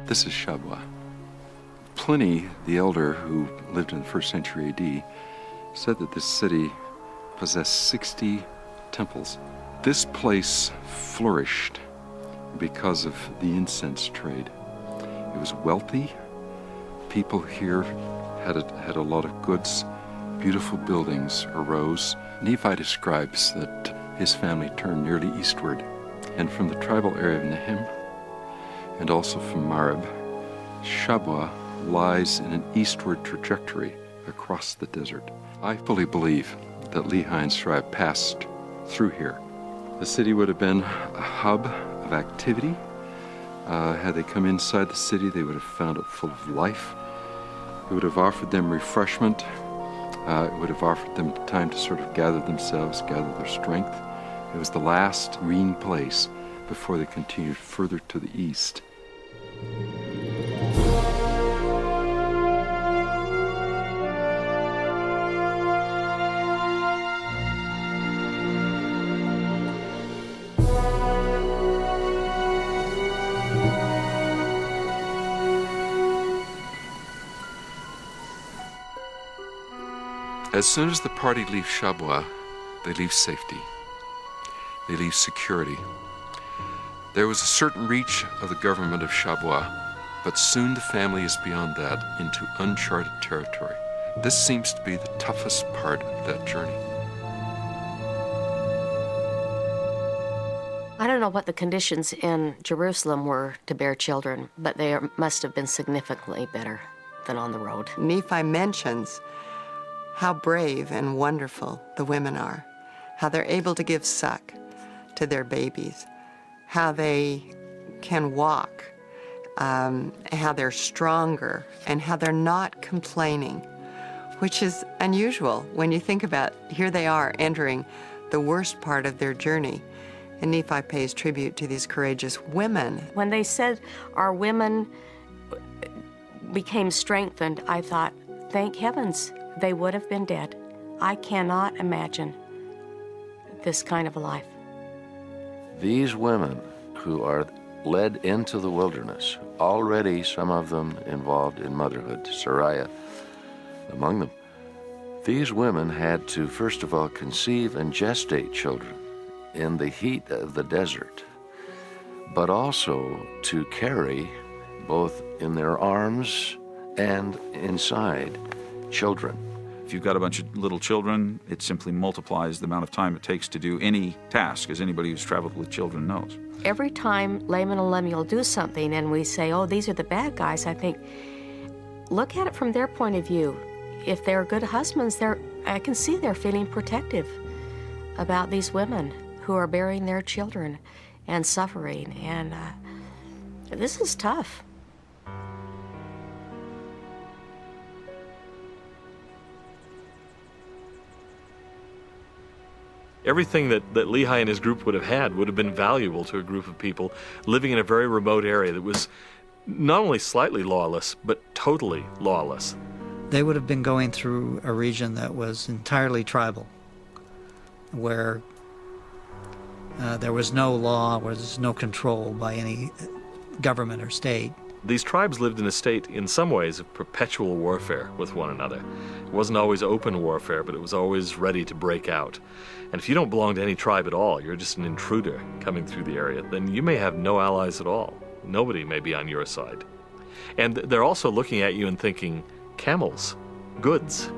This is Shabwa. Pliny the Elder, who lived in the 1st century AD, said that this city possessed 60 temples. This place flourished because of the incense trade. It was wealthy. People here had a lot of goods. Beautiful buildings arose. Nephi describes that his family turned nearly eastward. And from the tribal area of Nahim, and also from Marib, Shabwa lies in an eastward trajectory across the desert. I fully believe that Lehi and Sariah passed through here. The city would have been a hub of activity. Had they come inside the city, they would have found it full of life. It would have offered them refreshment. It would have offered them time to sort of gather themselves, gather their strength. It was the last green place before they continued further to the east. As soon as the party leaves Shabwa, they leave safety. They leave security. There was a certain reach of the government of Shabwa, but soon the family is beyond that into uncharted territory. This seems to be the toughest part of that journey. I don't know what the conditions in Jerusalem were to bear children, but they must have been significantly better than on the road. Nephi mentions how brave and wonderful the women are, how they're able to give suck to their babies, how they can walk, how they're stronger, and how they're not complaining, which is unusual when you think about here they are entering the worst part of their journey, And Nephi pays tribute to these courageous women. When they said our women became strengthened, I thought, thank heavens, they would have been dead. I cannot imagine this kind of a life. These women who are led into the wilderness, already some of them involved in motherhood, Sariah among them, these women had to, first of all, conceive and gestate children in the heat of the desert, but also to carry, both in their arms and inside, children. If you've got a bunch of little children, it simply multiplies the amount of time it takes to do any task, as anybody who's traveled with children knows. Every time Laman and Lemuel do something and we say, oh, these are the bad guys, I think, look at it from their point of view. If they're good husbands, I can see they're feeling protective about these women who are bearing their children and suffering. And this is tough. Everything that Lehi and his group would have had would have been valuable to a group of people living in a very remote area that was not only slightly lawless, but totally lawless. They would have been going through a region that was entirely tribal, where there was no law, where there was no control by any government or state. These tribes lived in a state, in some ways, of perpetual warfare with one another. It wasn't always open warfare, but it was always ready to break out. And if you don't belong to any tribe at all, you're just an intruder coming through the area, then you may have no allies at all. Nobody may be on your side. And they're also looking at you and thinking, camels, goods,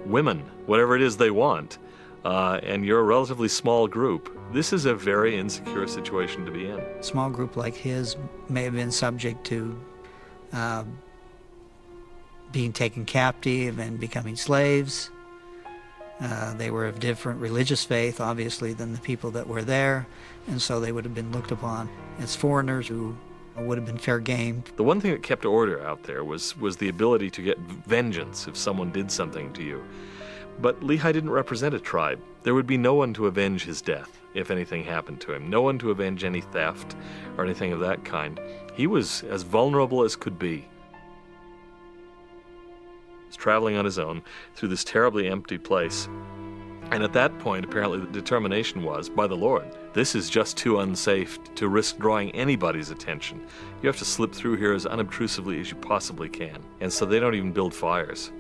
women, whatever it is they want, and you're a relatively small group. This is a very insecure situation to be in. A small group like his may have been subject to being taken captive and becoming slaves. They were of different religious faith, obviously, than the people that were there, and so they would have been looked upon as foreigners who would have been fair game. The one thing that kept order out there was the ability to get vengeance if someone did something to you. But Lehi didn't represent a tribe. There would be no one to avenge his death if anything happened to him, no one to avenge any theft or anything of that kind. He was as vulnerable as could be. He was traveling on his own through this terribly empty place. And at that point, apparently, the determination was, by the Lord, this is just too unsafe to risk drawing anybody's attention. You have to slip through here as unobtrusively as you possibly can. And so they don't even build fires.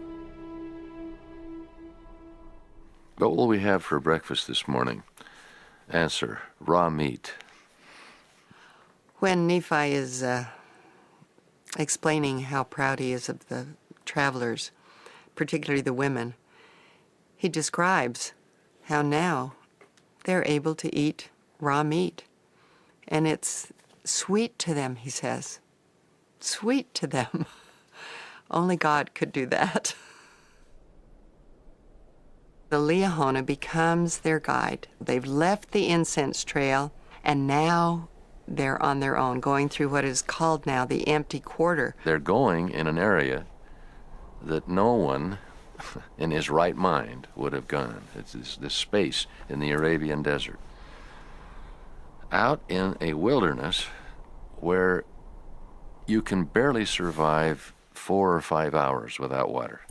What will we have for breakfast this morning? Answer, raw meat. When Nephi is explaining how proud he is of the travelers, particularly the women, he describes how now they're able to eat raw meat. And it's sweet to them, he says. Sweet to them. Only God could do that. The Liahona becomes their guide. They've left the incense trail, and now they're on their own, going through what is called now the empty quarter. They're going in an area that no one in his right mind would have gone. It's this space in the Arabian desert. Out in a wilderness where you can barely survive 4 or 5 hours without water.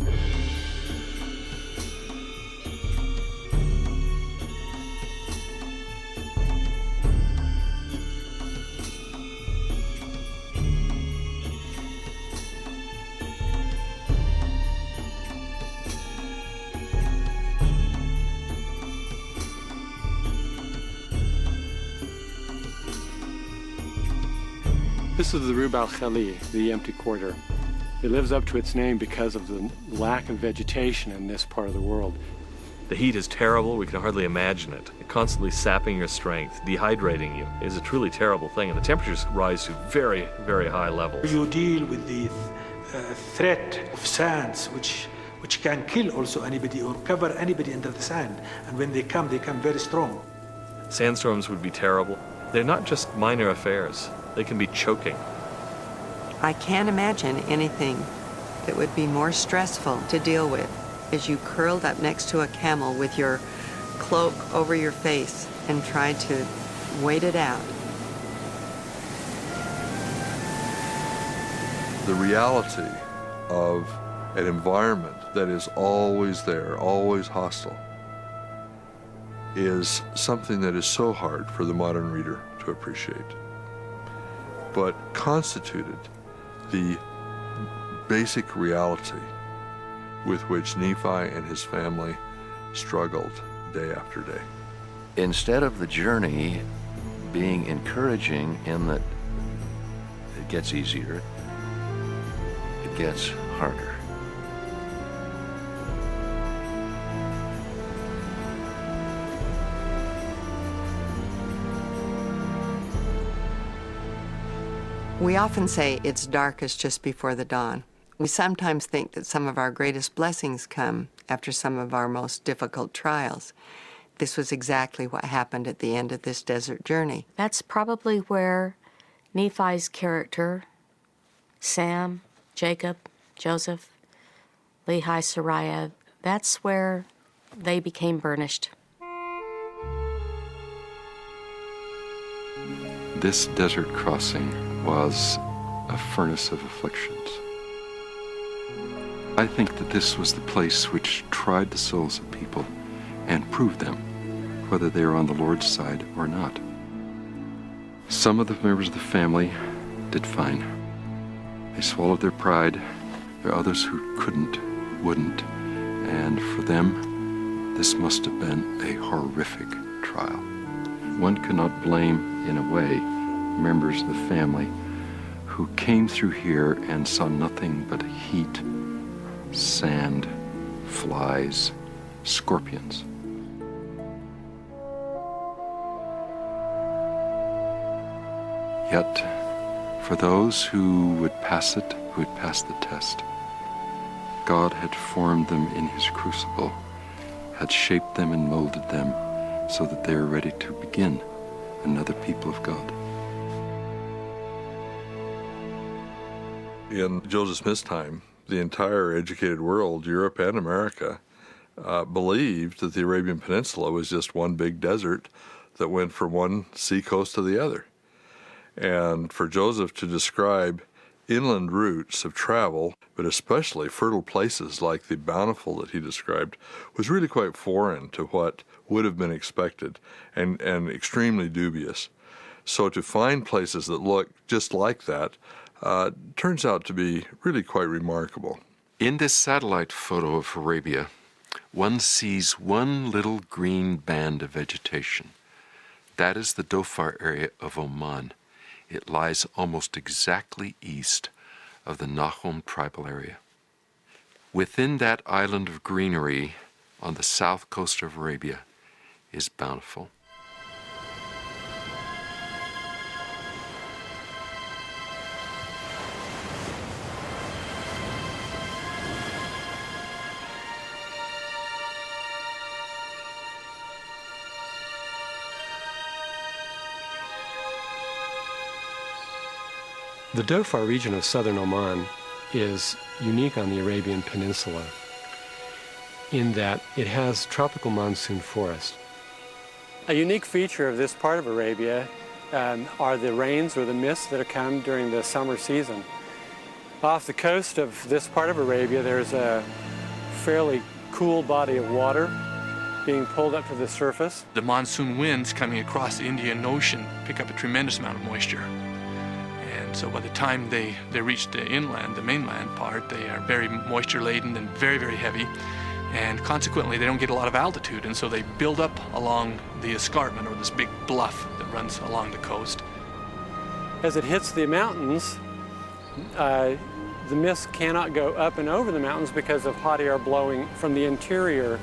This is the Rub al-Khali, the empty quarter. It lives up to its name because of the lack of vegetation in this part of the world. The heat is terrible. We can hardly imagine it. Constantly sapping your strength, dehydrating you, is a truly terrible thing. And the temperatures rise to very, very high levels. You deal with the threat of sands, which can kill also anybody or cover anybody under the sand. And when they come very strong. Sandstorms would be terrible. They're not just minor affairs. They can be choking. I can't imagine anything that would be more stressful to deal with as you curled up next to a camel with your cloak over your face and tried to wait it out. The reality of an environment that is always there, always hostile, is something that is so hard for the modern reader to appreciate, but constituted the basic reality with which Nephi and his family struggled day after day. Instead of the journey being encouraging in that it gets easier, it gets harder. We often say it's darkest just before the dawn. We sometimes think that some of our greatest blessings come after some of our most difficult trials. This was exactly what happened at the end of this desert journey. That's probably where Nephi's character, Sam, Jacob, Joseph, Lehi, Sariah, that's where they became burnished. This desert crossing was a furnace of afflictions. I think that this was the place which tried the souls of people and proved them, whether they are on the Lord's side or not. Some of the members of the family did fine. They swallowed their pride. There are others who couldn't, wouldn't, and for them, this must have been a horrific trial. One cannot blame, in a way, members of the family who came through here and saw nothing but heat, sand, flies, scorpions. Yet, for those who would pass it, who had passed the test, God had formed them in his crucible, had shaped them and molded them so that they are ready to begin another people of God. In Joseph Smith's time, the entire educated world, Europe and America, believed that the Arabian Peninsula was just one big desert that went from one seacoast to the other. And for Joseph to describe inland routes of travel, but especially fertile places like the Bountiful that he described, was really quite foreign to what would have been expected and extremely dubious. So to find places that look just like that turns out to be really quite remarkable. In this satellite photo of Arabia, one sees one little green band of vegetation. That is the Dhofar area of Oman. It lies almost exactly east of the Nahum tribal area. Within that island of greenery on the south coast of Arabia is Bountiful. The Dhofar region of southern Oman is unique on the Arabian Peninsula in that it has tropical monsoon forest. A unique feature of this part of Arabia are the rains or the mists that come during the summer season. Off the coast of this part of Arabia, there's a fairly cool body of water being pulled up to the surface. The monsoon winds coming across the Indian Ocean pick up a tremendous amount of moisture. And so by the time they reach the inland, the mainland part, they are very moisture laden and very, very heavy. And consequently, they don't get a lot of altitude, and so they build up along the escarpment, or this big bluff that runs along the coast. As it hits the mountains, the mist cannot go up and over the mountains because of hot air blowing from the interior,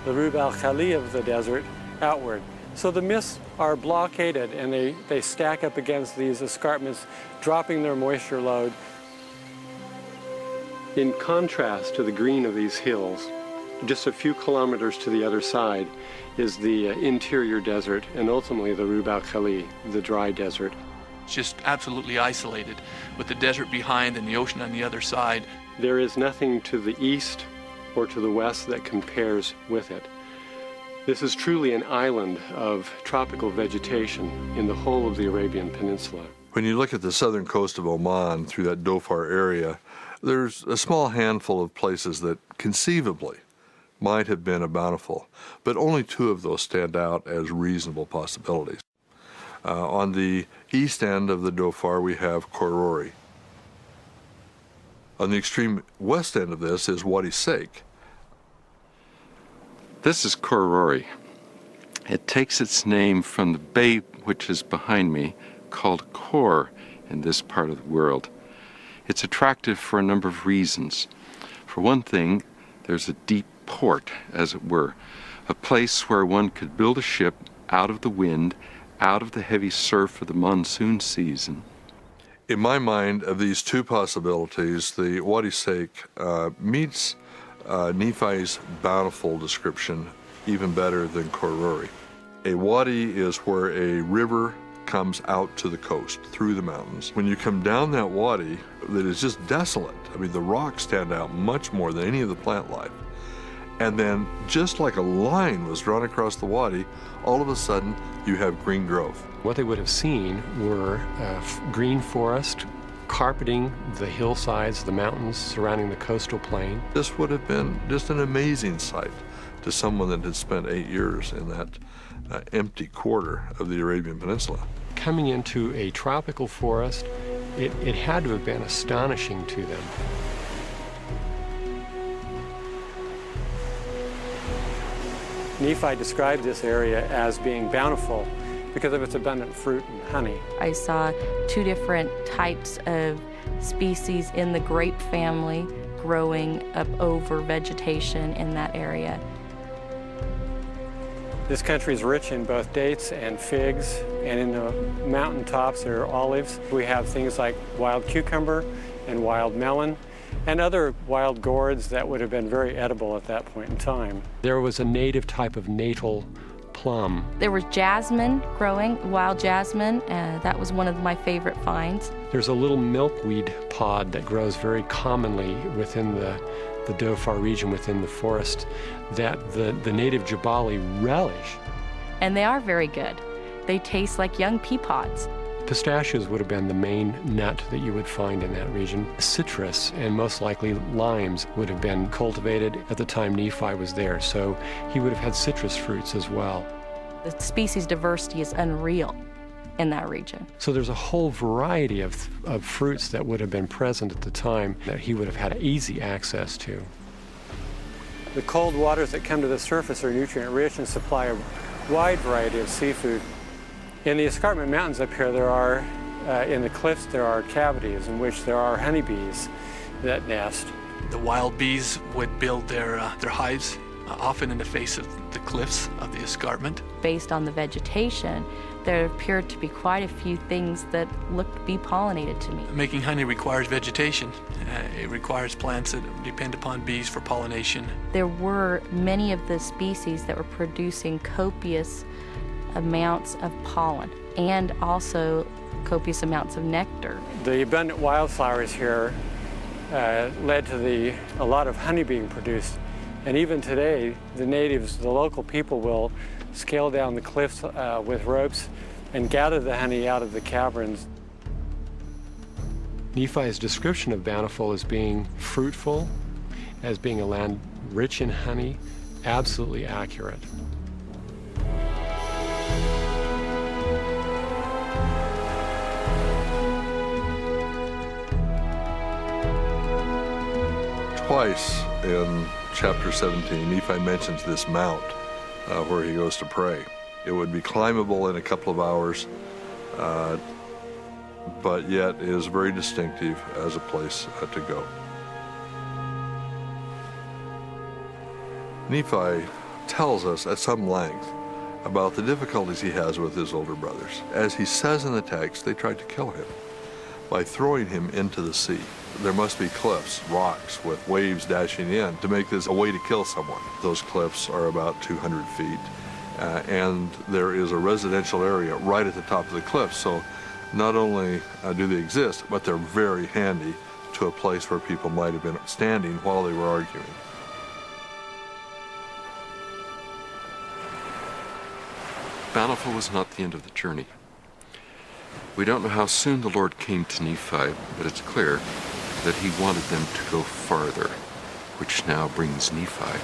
the Rub al-Khali of the desert, outward. So the mists are blockaded, and they stack up against these escarpments, dropping their moisture load. In contrast to the green of these hills, just a few kilometers to the other side is the interior desert, and ultimately the Rub al-Khali, the dry desert. It's just absolutely isolated, with the desert behind and the ocean on the other side. There is nothing to the east or to the west that compares with it. This is truly an island of tropical vegetation in the whole of the Arabian Peninsula. When you look at the southern coast of Oman through that Dhofar area, there's a small handful of places that conceivably might have been a Bountiful, but only 2 of those stand out as reasonable possibilities. On the east end of the Dhofar, we have Korori. On the extreme west end of this is Wadi Sheikh. This is Korori. It takes its name from the bay which is behind me, called Kor in this part of the world. It's attractive for a number of reasons. For one thing, there's a deep port, as it were, a place where one could build a ship out of the wind, out of the heavy surf of the monsoon season. In my mind, of these 2 possibilities, the Wadi Sheikh meets Nephi's Bountiful description even better than Korori. A wadi is where a river comes out to the coast through the mountains. When you come down that wadi, that is just desolate. I mean, the rocks stand out much more than any of the plant life. And then, just like a line was drawn across the wadi, all of a sudden you have green growth. What they would have seen were green forest carpeting the hillsides, the mountains surrounding the coastal plain. This would have been just an amazing sight to someone that had spent 8 years in that empty quarter of the Arabian Peninsula. Coming into a tropical forest, it had to have been astonishing to them. Nephi described this area as being bountiful because of its abundant fruit and honey. I saw 2 different types of species in the grape family growing up over vegetation in that area. This country is rich in both dates and figs, and in the mountain tops there are olives. We have things like wild cucumber and wild melon, and other wild gourds that would have been very edible at that point in time. There was a native type of natal plum. There was jasmine growing, wild jasmine, and that was one of my favorite finds. There's a little milkweed pod that grows very commonly within the Dhofar region, within the forest, that the native Jabali relish. And they are very good. They taste like young pea pods. Pistachios would have been the main nut that you would find in that region. Citrus and most likely limes would have been cultivated at the time Nephi was there, so he would have had citrus fruits as well. The species diversity is unreal in that region. So there's a whole variety of fruits that would have been present at the time that he would have had easy access to. The cold waters that come to the surface are nutrient-rich and supply a wide variety of seafood. In the escarpment mountains up here, there are, in the cliffs, there are cavities in which there are honeybees that nest. The wild bees would build their hives often in the face of the cliffs of the escarpment. Based on the vegetation, there appeared to be quite a few things that looked bee pollinated to me. Making honey requires vegetation. It requires plants that depend upon bees for pollination. There were many of the species that were producing copious amounts of pollen and also copious amounts of nectar. The abundant wildflowers here led to a lot of honey being produced. And even today, the natives, the local people, will scale down the cliffs with ropes and gather the honey out of the caverns. Nephi's description of Bountiful as being fruitful, as being a land rich in honey, absolutely accurate. Twice in chapter 17, Nephi mentions this mount where he goes to pray. It would be climbable in a couple of hours, but yet is very distinctive as a place to go. Nephi tells us at some length about the difficulties he has with his older brothers. As he says in the text, they tried to kill him by throwing him into the sea. There must be cliffs, rocks with waves dashing in to make this a way to kill someone. Those cliffs are about 200 feet, and there is a residential area right at the top of the cliff. So not only do they exist, but they're very handy to a place where people might have been standing while they were arguing. Bountiful was not the end of the journey. We don't know how soon the Lord came to Nephi, but it's clear that he wanted them to go farther, which now brings Nephi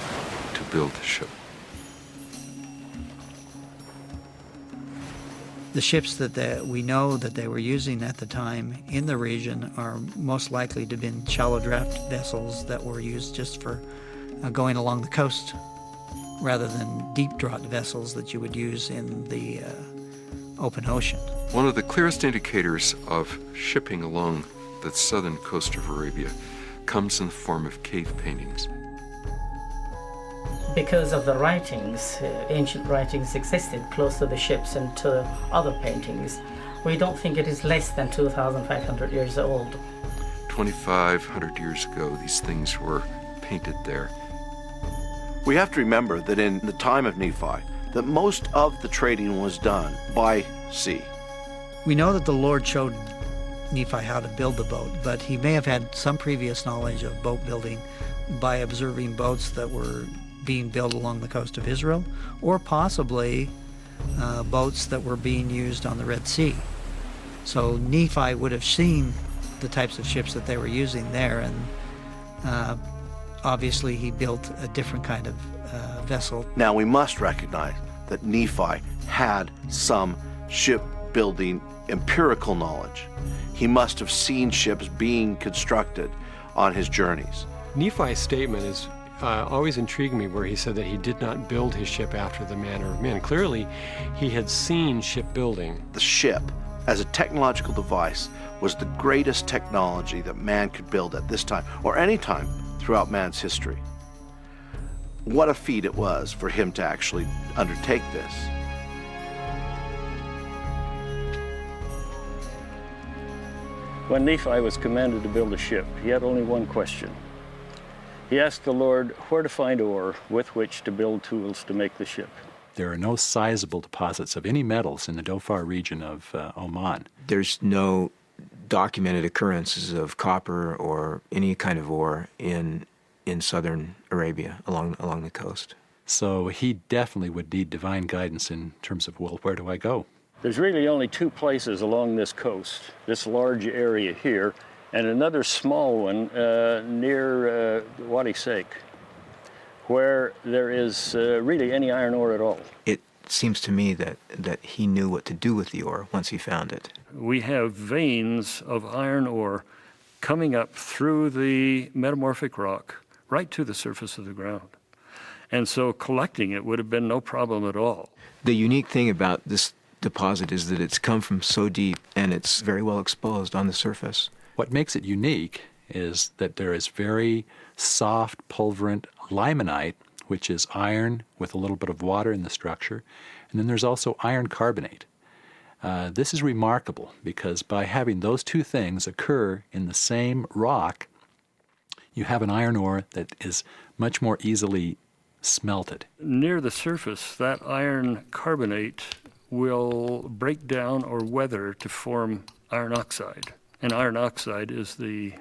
to build a ship. The ships that we know that they were using at the time in the region are most likely to have been shallow draft vessels that were used just for going along the coast, rather than deep draught vessels that you would use in the open ocean. One of the clearest indicators of shipping along the southern coast of Arabia comes in the form of cave paintings. Because of the writings, ancient writings existed close to the ships and to other paintings, we don't think it is less than 2,500 years old. 2,500 years ago, these things were painted there. We have to remember that in the time of Nephi, that most of the trading was done by sea. We know that the Lord showed Nephi how to build the boat, but he may have had some previous knowledge of boat building by observing boats that were being built along the coast of Israel, or possibly boats that were being used on the Red Sea. So Nephi would have seen the types of ships that they were using there, and obviously he built a different kind of vessel. Now we must recognize that Nephi had some shipbuilding empirical knowledge. He must have seen ships being constructed on his journeys. Nephi's statement is always intrigued me, where he said that he did not build his ship after the manner of men. Clearly, he had seen shipbuilding. The ship, as a technological device, was the greatest technology that man could build at this time, or any time throughout man's history. What a feat it was for him to actually undertake this. When Nephi was commanded to build a ship, he had only one question. He asked the Lord where to find ore with which to build tools to make the ship. There are no sizable deposits of any metals in the Dhofar region of Oman. There's no documented occurrences of copper or any kind of ore in southern Arabia along the coast. So he definitely would need divine guidance in terms of, well, where do I go? There's really only two places along this coast, this large area here, and another small one near Wadi Sheikh, where there is really any iron ore at all. It seems to me that he knew what to do with the ore once he found it. We have veins of iron ore coming up through the metamorphic rock right to the surface of the ground. And so collecting it would have been no problem at all. The unique thing about this deposit is that it's come from so deep and it's very well exposed on the surface. What makes it unique is that there is very soft, pulverant limonite, which is iron with a little bit of water in the structure, and then there's also iron carbonate. This is remarkable because by having those two things occur in the same rock, you have an iron ore that is much more easily smelted. Near the surface, that iron carbonate will break down or weather to form iron oxide. And iron oxide is the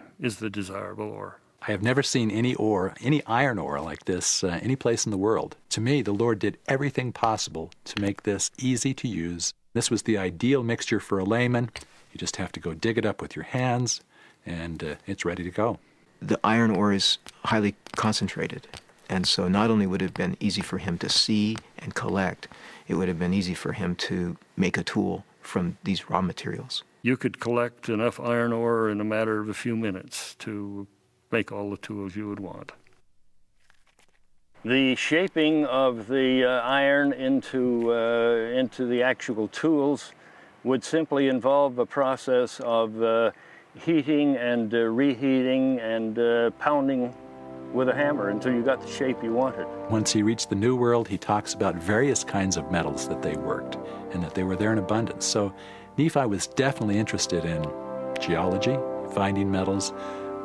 desirable ore. I have never seen any ore, any iron ore like this, any place in the world. To me, the Lord did everything possible to make this easy to use. This was the ideal mixture for a layman. You just have to go dig it up with your hands, and it's ready to go. The iron ore is highly concentrated, and so not only would it have been easy for him to see and collect, it would have been easy for him to make a tool from these raw materials. You could collect enough iron ore in a matter of a few minutes to make all the tools you would want. The shaping of the iron into the actual tools would simply involve a process of heating and reheating and pounding with a hammer until you got the shape you wanted. Once he reached the New World, he talks about various kinds of metals that they worked and that they were there in abundance. So Nephi was definitely interested in geology, finding metals,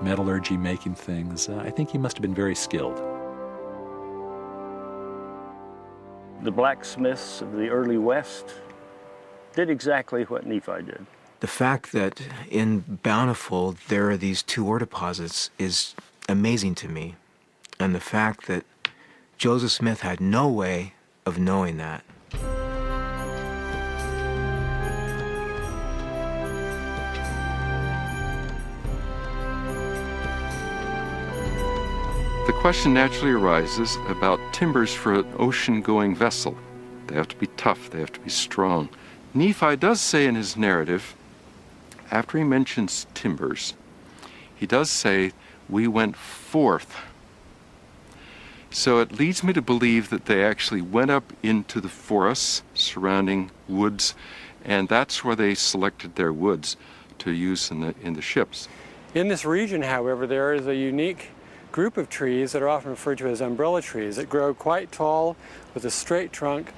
metallurgy, making things. I think he must have been very skilled. The blacksmiths of the early West did exactly what Nephi did. The fact that in Bountiful there are these two ore deposits is amazing to me. And the fact that Joseph Smith had no way of knowing that. the question naturally arises about timbers for an ocean-going vessel. They have to be tough, they have to be strong. Nephi does say in his narrative, after he mentions timbers, he does say, we went forth. So it leads me to believe that they actually went up into the forests surrounding woods, and that's where they selected their woods to use in the ships. In this region, however, there is a unique group of trees that are often referred to as umbrella trees that grow quite tall with a straight trunk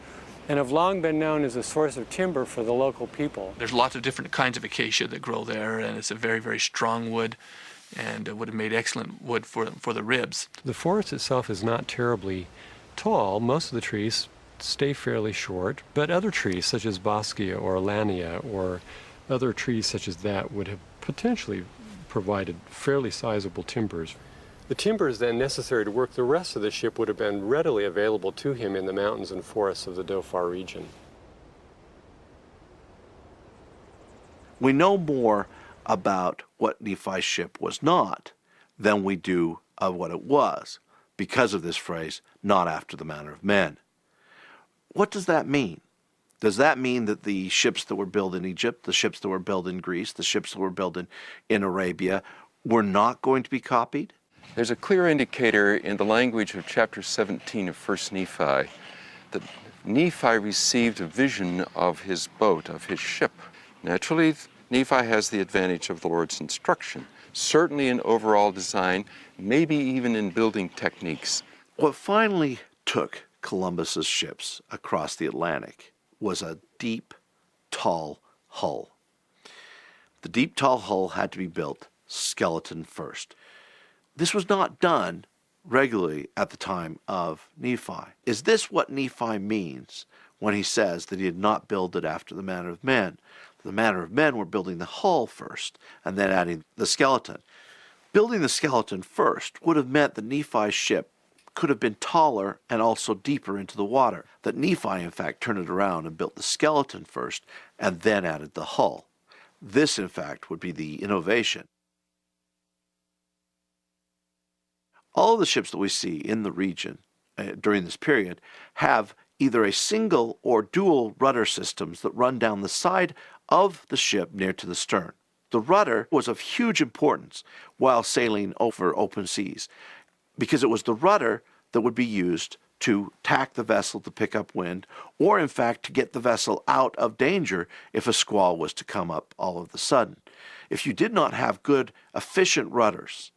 and have long been known as a source of timber for the local people. There's lots of different kinds of acacia that grow there, and it's a very, very strong wood, and would have made excellent wood for the ribs. The forest itself is not terribly tall. Most of the trees stay fairly short, but other trees such as boskia or alania or other trees such as that would have potentially provided fairly sizable timbers. The timbers then necessary to work the rest of the ship would have been readily available to him in the mountains and forests of the Dhofar region. We know more about what Nephi's ship was not than we do of what it was, because of this phrase, not after the manner of men. What does that mean? Does that mean that the ships that were built in Egypt, the ships that were built in Greece, the ships that were built in Arabia were not going to be copied? There's a clear indicator in the language of chapter 17 of 1 Nephi that Nephi received a vision of his boat, of his ship. Naturally, Nephi has the advantage of the Lord's instruction, certainly in overall design, maybe even in building techniques. What finally took Columbus's ships across the Atlantic was a deep, tall hull. The deep, tall hull had to be built skeleton first. This was not done regularly at the time of Nephi. Is this what Nephi means when he says that he did not build it after the manner of men? The manner of men were building the hull first and then adding the skeleton. Building the skeleton first would have meant that Nephi's ship could have been taller and also deeper into the water. That Nephi, in fact, turned it around and built the skeleton first and then added the hull. This, in fact, would be the innovation. All of the ships that we see in the region during this period have either a single or dual rudder systems that run down the side of the ship near to the stern. The rudder was of huge importance while sailing over open seas, because it was the rudder that would be used to tack the vessel to pick up wind, or in fact to get the vessel out of danger if a squall was to come up all of a sudden. If you did not have good, efficient rudders,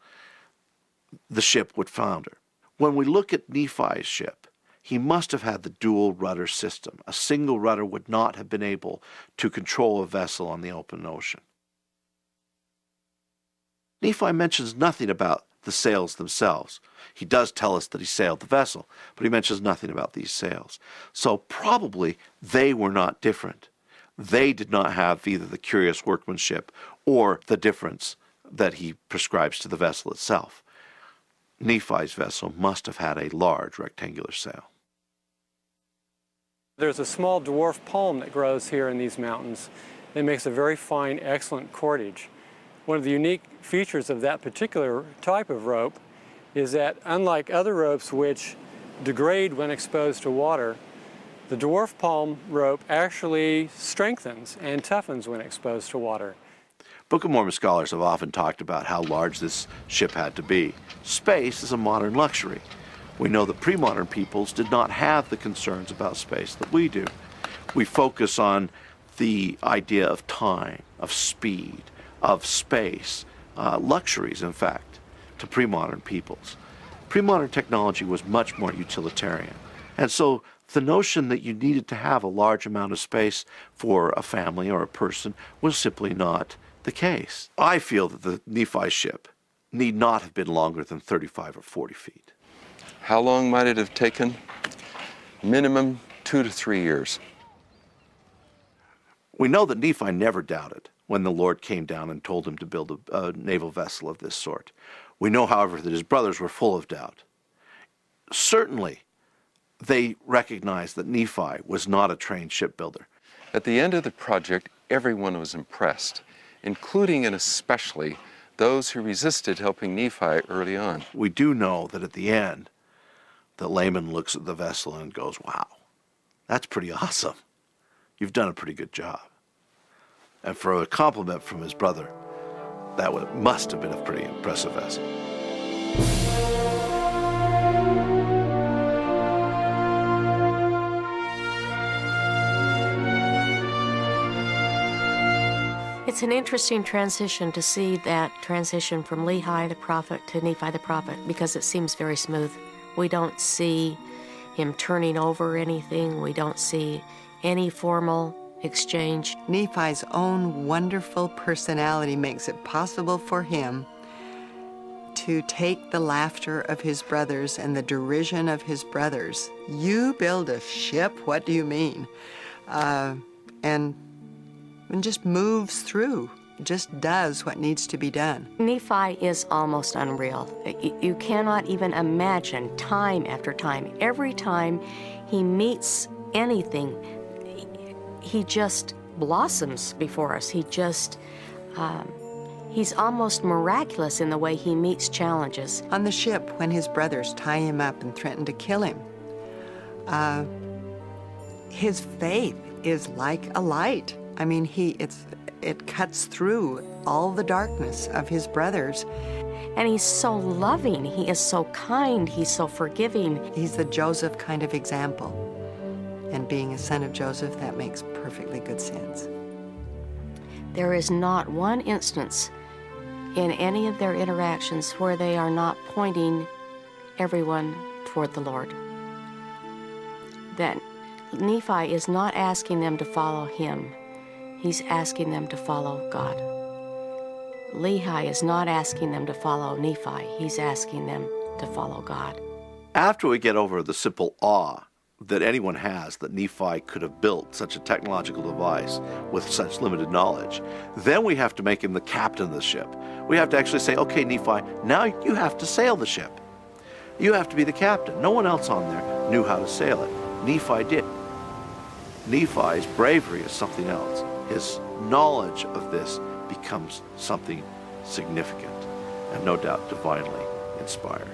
the ship would founder. When we look at Nephi's ship, he must have had the dual rudder system. A single rudder would not have been able to control a vessel on the open ocean. Nephi mentions nothing about the sails themselves. He does tell us that he sailed the vessel, but he mentions nothing about these sails. So probably they were not different. They did not have either the curious workmanship or the difference that he prescribes to the vessel itself. Nephi's vessel must have had a large rectangular sail. There's a small dwarf palm that grows here in these mountains that makes a very fine, excellent cordage. One of the unique features of that particular type of rope is that, unlike other ropes which degrade when exposed to water, the dwarf palm rope actually strengthens and toughens when exposed to water. Book of Mormon scholars have often talked about how large this ship had to be. Space is a modern luxury. We know that pre-modern peoples did not have the concerns about space that we do. We focus on the idea of time, of speed, of space, luxuries, in fact, to pre-modern peoples. Pre-modern technology was much more utilitarian. And so the notion that you needed to have a large amount of space for a family or a person was simply not the case. I feel that the Nephi ship need not have been longer than 35 or 40 feet. How long might it have taken? Minimum 2 to 3 years. We know that Nephi never doubted when the Lord came down and told him to build a naval vessel of this sort. We know, however, that his brothers were full of doubt. Certainly, they recognized that Nephi was not a trained shipbuilder. At the end of the project, everyone was impressed, including and especially those who resisted helping Nephi early on. We do know that at the end, that Laman looks at the vessel and goes, wow, that's pretty awesome. You've done a pretty good job. And for a compliment from his brother, that must have been a pretty impressive vessel. It's an interesting transition to see that transition from Lehi the prophet to Nephi the prophet, because it seems very smooth. We don't see him turning over anything. We don't see any formal exchange. Nephi's own wonderful personality makes it possible for him to take the laughter of his brothers and the derision of his brothers. You build a ship? What do you mean? And just moves through, just does what needs to be done. Nephi is almost unreal. You cannot even imagine time after time. Every time he meets anything, he just blossoms before us. He's almost miraculous in the way he meets challenges. On the ship, when his brothers tie him up and threaten to kill him, his faith is like a light. I mean, it cuts through all the darkness of his brothers. And he's so loving, he is so kind, he's so forgiving. He's the Joseph kind of example. And being a son of Joseph, that makes perfectly good sense. There is not one instance in any of their interactions where they are not pointing everyone toward the Lord. That Nephi is not asking them to follow him. He's asking them to follow God. Lehi is not asking them to follow Nephi. He's asking them to follow God. After we get over the simple awe that anyone has that Nephi could have built such a technological device with such limited knowledge, then we have to make him the captain of the ship. We have to actually say, okay, Nephi, now you have to sail the ship. You have to be the captain. No one else on there knew how to sail it. Nephi did. Nephi's bravery is something else. His knowledge of this becomes something significant and no doubt divinely inspired.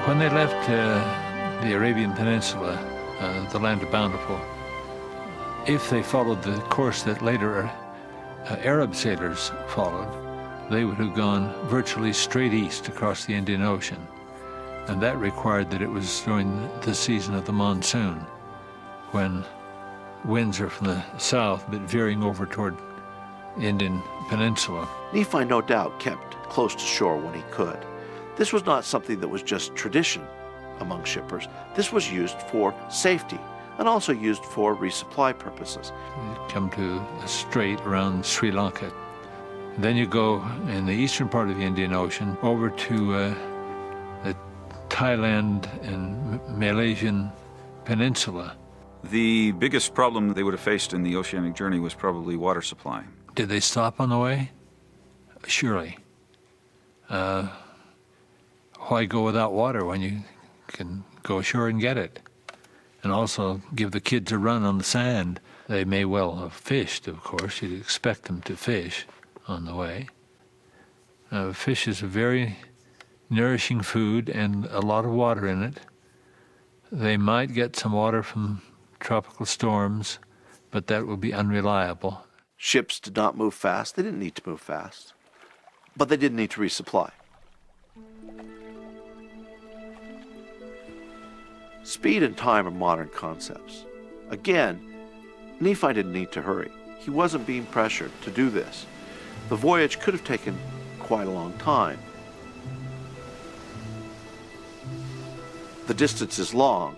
When they left the Arabian Peninsula, the land of Bountiful, if they followed the course that later Arab sailors followed, they would have gone virtually straight east across the Indian Ocean. And that required that it was during the season of the monsoon, when winds are from the south but veering over toward the Indian Peninsula. Nephi no doubt kept close to shore when he could. This was not something that was just tradition among shippers. This was used for safety and also used for resupply purposes. You come to a strait around Sri Lanka. Then you go in the eastern part of the Indian Ocean over to the Thailand and Malaysian peninsula. The biggest problem they would have faced in the oceanic journey was probably water supply. Did they stop on the way? Surely. Why go without water when you can go ashore and get it? And also give the kids a run on the sand. They may well have fished, of course. You'd expect them to fish on the way. Fish is a very nourishing food and a lot of water in it. They might get some water from tropical storms, but that would be unreliable. Ships did not move fast. They didn't need to move fast. But they did need to resupply. Speed and time are modern concepts. Again, Nephi didn't need to hurry. He wasn't being pressured to do this. The voyage could have taken quite a long time. The distance is long,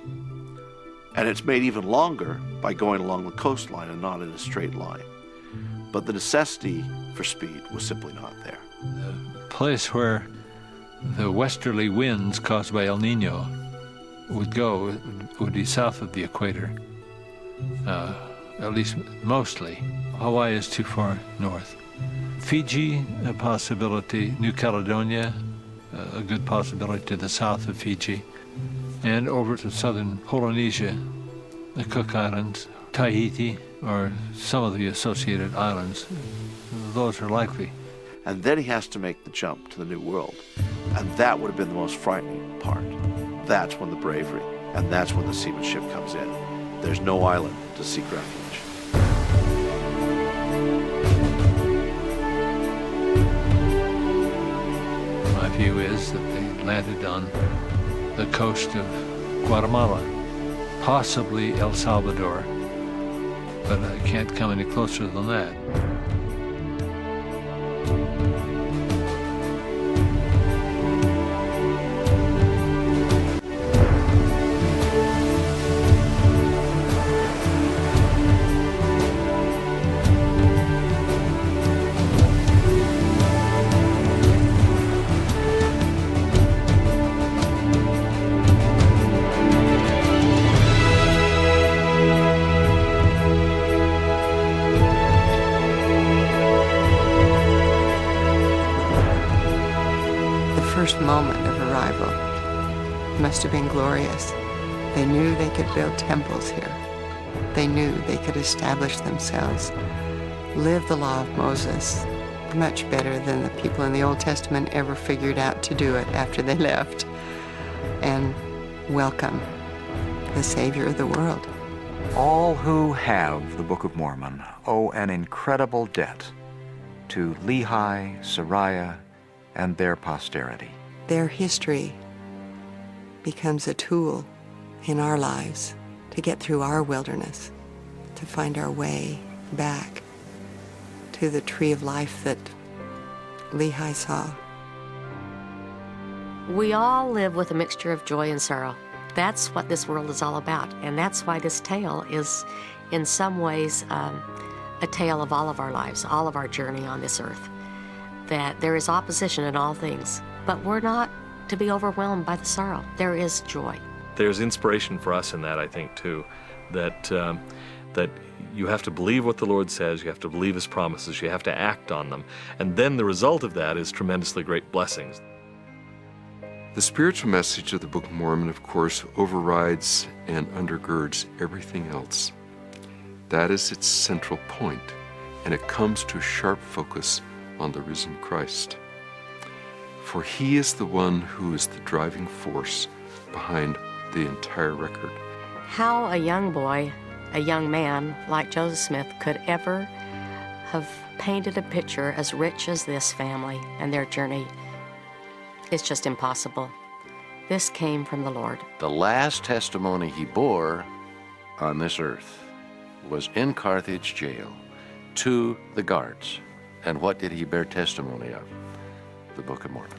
and it's made even longer by going along the coastline and not in a straight line. But the necessity for speed was simply not there. The place where the westerly winds caused by El Nino would go would be south of the equator. at least mostly. Hawaii is too far north. Fiji, a possibility. New Caledonia, a good possibility to the south of Fiji. And over to southern Polynesia, the Cook Islands, Tahiti, or some of the associated islands. Those are likely. And then he has to make the jump to the New World. And that would have been the most frightening part. That's when the bravery, and that's when the seamanship comes in. There's no island to seek refuge. My view is that they landed on the coast of Guatemala, possibly El Salvador, but I can't come any closer than that. First moment of arrival must have been glorious. They knew they could build temples here. They knew they could establish themselves, live the law of Moses much better than the people in the Old Testament ever figured out to do it after they left, and welcome the Savior of the world. All who have the Book of Mormon owe an incredible debt to Lehi, Sariah, and their posterity. Their history becomes a tool in our lives to get through our wilderness, to find our way back to the tree of life that Lehi saw. We all live with a mixture of joy and sorrow. That's what this world is all about, and that's why this tale is, in some ways, a tale of all of our lives, all of our journey on this earth. That there is opposition in all things, but we're not to be overwhelmed by the sorrow. There is joy. There's inspiration for us in that, I think, too, that that you have to believe what the Lord says, you have to believe His promises, you have to act on them, and then the result of that is tremendously great blessings. The spiritual message of the Book of Mormon, of course, overrides and undergirds everything else. That is its central point, and it comes to sharp focus on the risen Christ. For He is the one who is the driving force behind the entire record. How a young boy, a young man like Joseph Smith could ever have painted a picture as rich as this family and their journey, it's just impossible. This came from the Lord. The last testimony he bore on this earth was in Carthage jail to the guards. And what did he bear testimony of? The Book of Mormon.